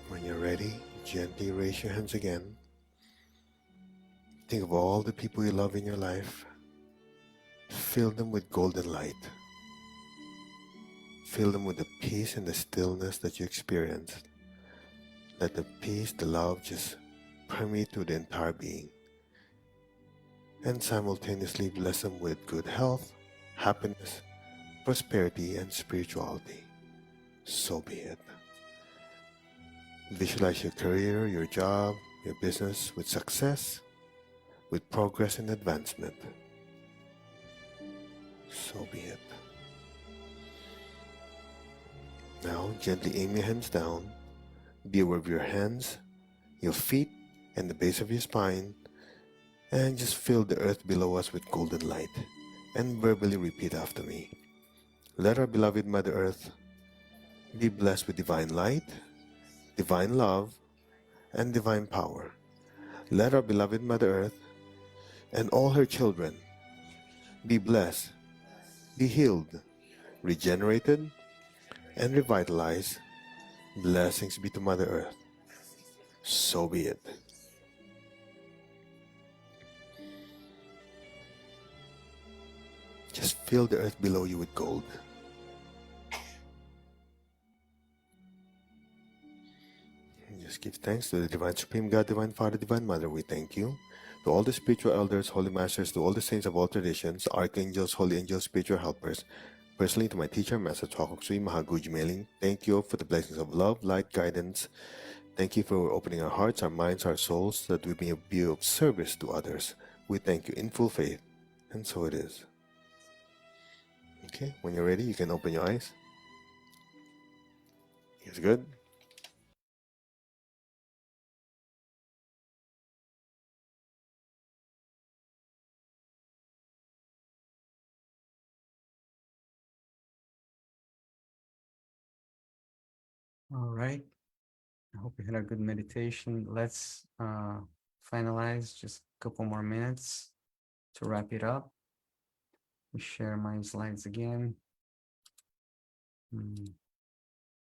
When you're ready, gently raise your hands again. Think of all the people you love in your life. Fill them with golden light. Fill them with the peace and the stillness that you experienced. Let the peace, the love just permeate through the entire being. And simultaneously bless them with good health, happiness, prosperity, and spirituality. So be it. Visualize your career, your job, your business with success, with progress and advancement. So be it. Now, gently aim your hands down. Be aware of your hands, your feet, and the base of your spine. And just fill the earth below us with golden light. And verbally repeat after me. Let our beloved Mother Earth be blessed with divine light, divine love, and divine power. Let our beloved Mother Earth and all her children be blessed, be healed, regenerated, and revitalized. Blessings be to Mother Earth. So be it. Just fill the earth below you with gold. And just give thanks to the Divine Supreme God, Divine Father, Divine Mother. We thank you. To all the spiritual elders, holy masters, to all the saints of all traditions, archangels, holy angels, spiritual helpers. Personally, to my teacher, Master Chokoksui Mahaguji Mailing, thank you for the blessings of love, light, guidance. Thank you for opening our hearts, our minds, our souls, so that we may be of service to others. We thank you in full faith, and so it is. Okay, when you're ready, you can open your eyes. It's good. All right. I hope you had a good meditation. Let's finalize just a couple more minutes to wrap it up. Share my slides again.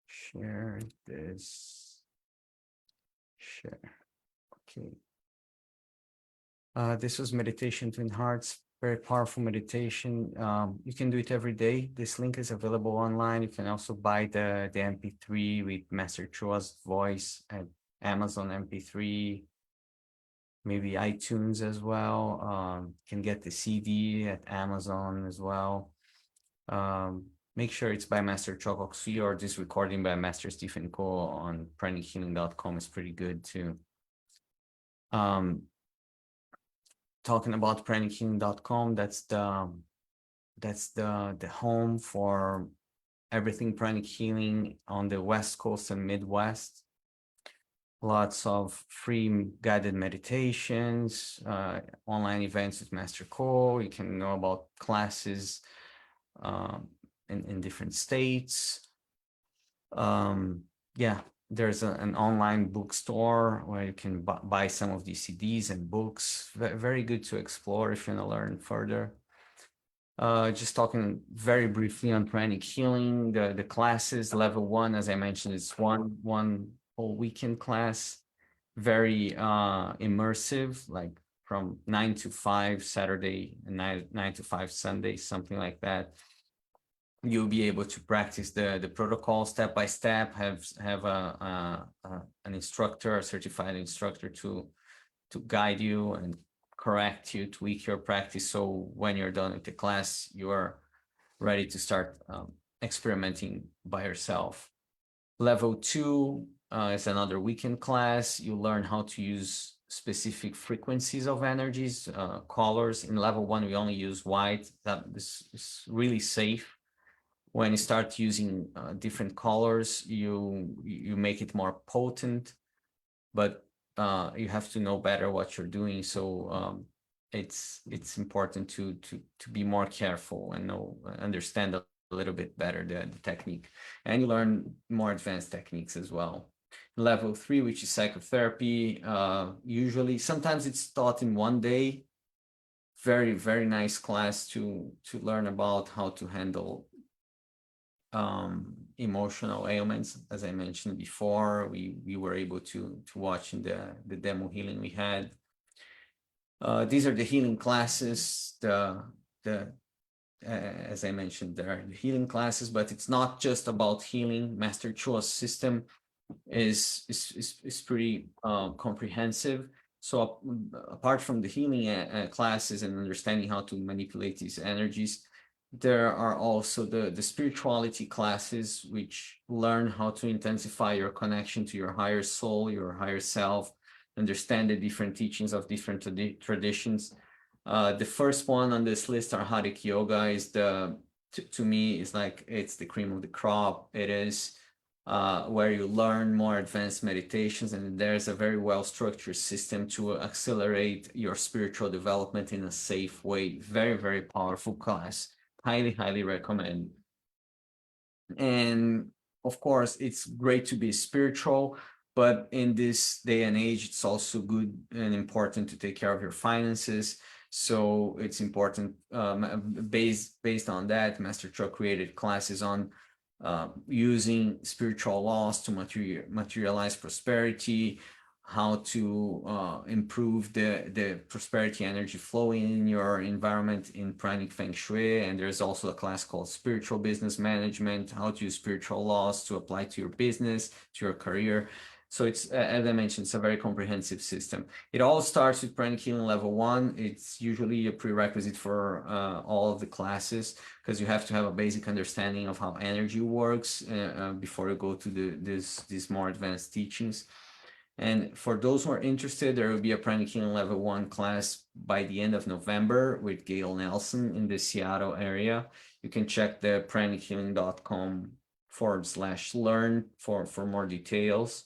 Share this. Share. Okay. This was Meditation Twin Hearts. Very powerful meditation. You can do it every day. This link is available online. You can also buy the MP3 with Master Choa's voice at Amazon MP3, maybe iTunes as well. You can get the CD at Amazon as well. Make sure it's by Master Choa or this recording by Master Stephen Ko on pranichealing.com is pretty good too. Talking about pranichealing.com, that's the home for everything pranic healing on the West Coast and Midwest. Lots of free guided meditations, online events with Master Ko. You can know about classes in different states. Yeah, there's an online bookstore where you can buy some of these CDs and books. Very good to explore if you want to learn further. Just talking very briefly on pranic healing, the classes, level 1, as I mentioned, it's one whole weekend class, very immersive, like from 9 to 5 Saturday and 9 to 5 Sunday, something like that. You'll be able to practice the protocol step by step, have an instructor, a certified instructor to guide you and correct you, tweak your practice. So when you're done with the class, you're ready to start experimenting by yourself. Level 2 is another weekend class. You learn how to use specific frequencies of energies, colors. In level 1, we only use white. That is really safe. When you start using different colors, you make it more potent, but you have to know better what you're doing. So it's important to be more careful and understand a little bit better the technique, and you learn more advanced techniques as well. Level 3, which is psychotherapy, usually sometimes it's taught in one day. Very, very nice class to learn about how to handle emotional ailments. As I mentioned before, we were able to watch in the demo healing we had. These are the healing classes. As I mentioned, there are the healing classes, but it's not just about healing. Master Choa's system is pretty comprehensive. So apart from the healing classes and understanding how to manipulate these energies, there are also the spirituality classes, which learn how to intensify your connection to your higher soul, your higher self, understand the different teachings of different traditions. The first one on this list, Arhatic Yoga, is to me, is like, it's the cream of the crop. It is where you learn more advanced meditations, and there's a very well-structured system to accelerate your spiritual development in a safe way. Very, very powerful class. Highly, highly recommend. And of course, it's great to be spiritual, but in this day and age, it's also good and important to take care of your finances. So it's important, based on that, Master Choa created classes on using spiritual laws to materialize prosperity, how to improve the prosperity energy flowing in your environment in Pranic Feng Shui. And there's also a class called Spiritual Business Management, how to use spiritual laws to apply to your business, to your career. So it's, as I mentioned, it's a very comprehensive system. It all starts with Pranic Healing Level 1. It's usually a prerequisite for all of the classes, because you have to have a basic understanding of how energy works before you go to these more advanced teachings. And for those who are interested, there will be a Pranic Healing Level 1 class by the end of November with Gail Nelson in the Seattle area. You can check the pranichealing.com/learn for more details.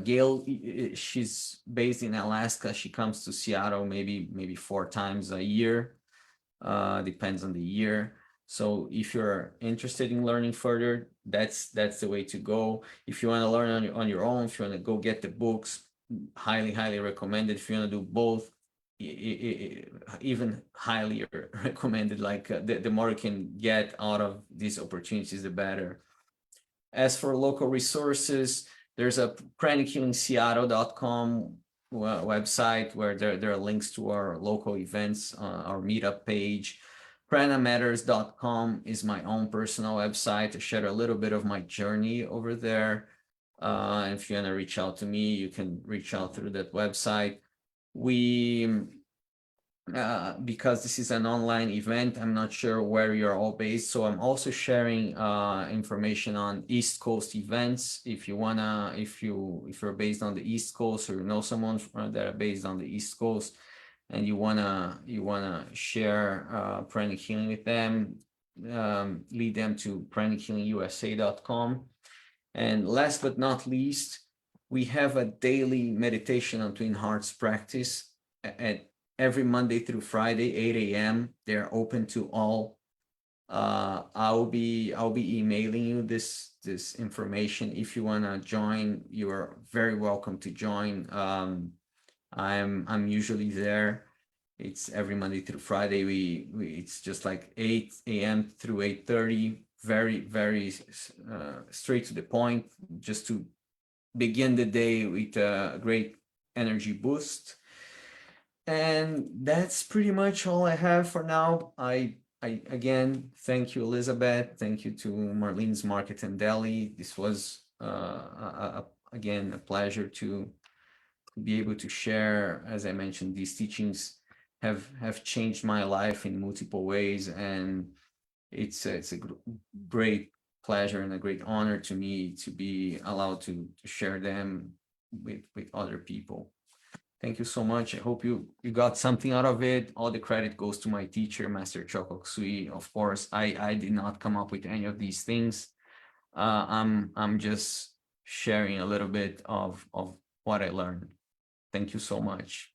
Gail, she's based in Alaska. She comes to Seattle maybe 4 times a year, depends on the year. So if you're interested in learning further, that's the way to go. If you want to learn on your own, if you want to go get the books, highly recommended. If you want to do both, even highly recommended. Like the more you can get out of these opportunities, the better. As for local resources, there's a pranichealingseattle.com website where there are links to our local events, our meetup page. Pranamatters.com is my own personal website. I share a little bit of my journey over there. If you want to reach out to me, you can reach out through that website. Because this is an online event, I'm not sure where you're all based, so I'm also sharing information on East Coast events. If you're based on the East Coast, or you know someone that are based on the East Coast, and you wanna share Pranic Healing with them, lead them to pranichealingusa.com. And last but not least, we have a daily meditation on Twin Hearts practice at every Monday through Friday, 8 a.m. They're open to all. I'll be emailing you this information. If you wanna join, you are very welcome to join. I'm usually there. It's every Monday through Friday. It's just like 8 a.m. through 8:30. Very straight to the point, just to begin the day with a great energy boost. And that's pretty much all I have for now. I again thank you, Elizabeth. Thank you to Marlene's Market and Deli. This was again a pleasure to be able to share. As I mentioned, these teachings have changed my life in multiple ways, and it's a great pleasure and a great honor to me to be allowed to share them with other people. Thank you so much. I hope you got something out of it. All the credit goes to my teacher, Master Choco Ksui. Of course, I did not come up with any of these things. I'm just sharing a little bit of what I learned. Thank you so much.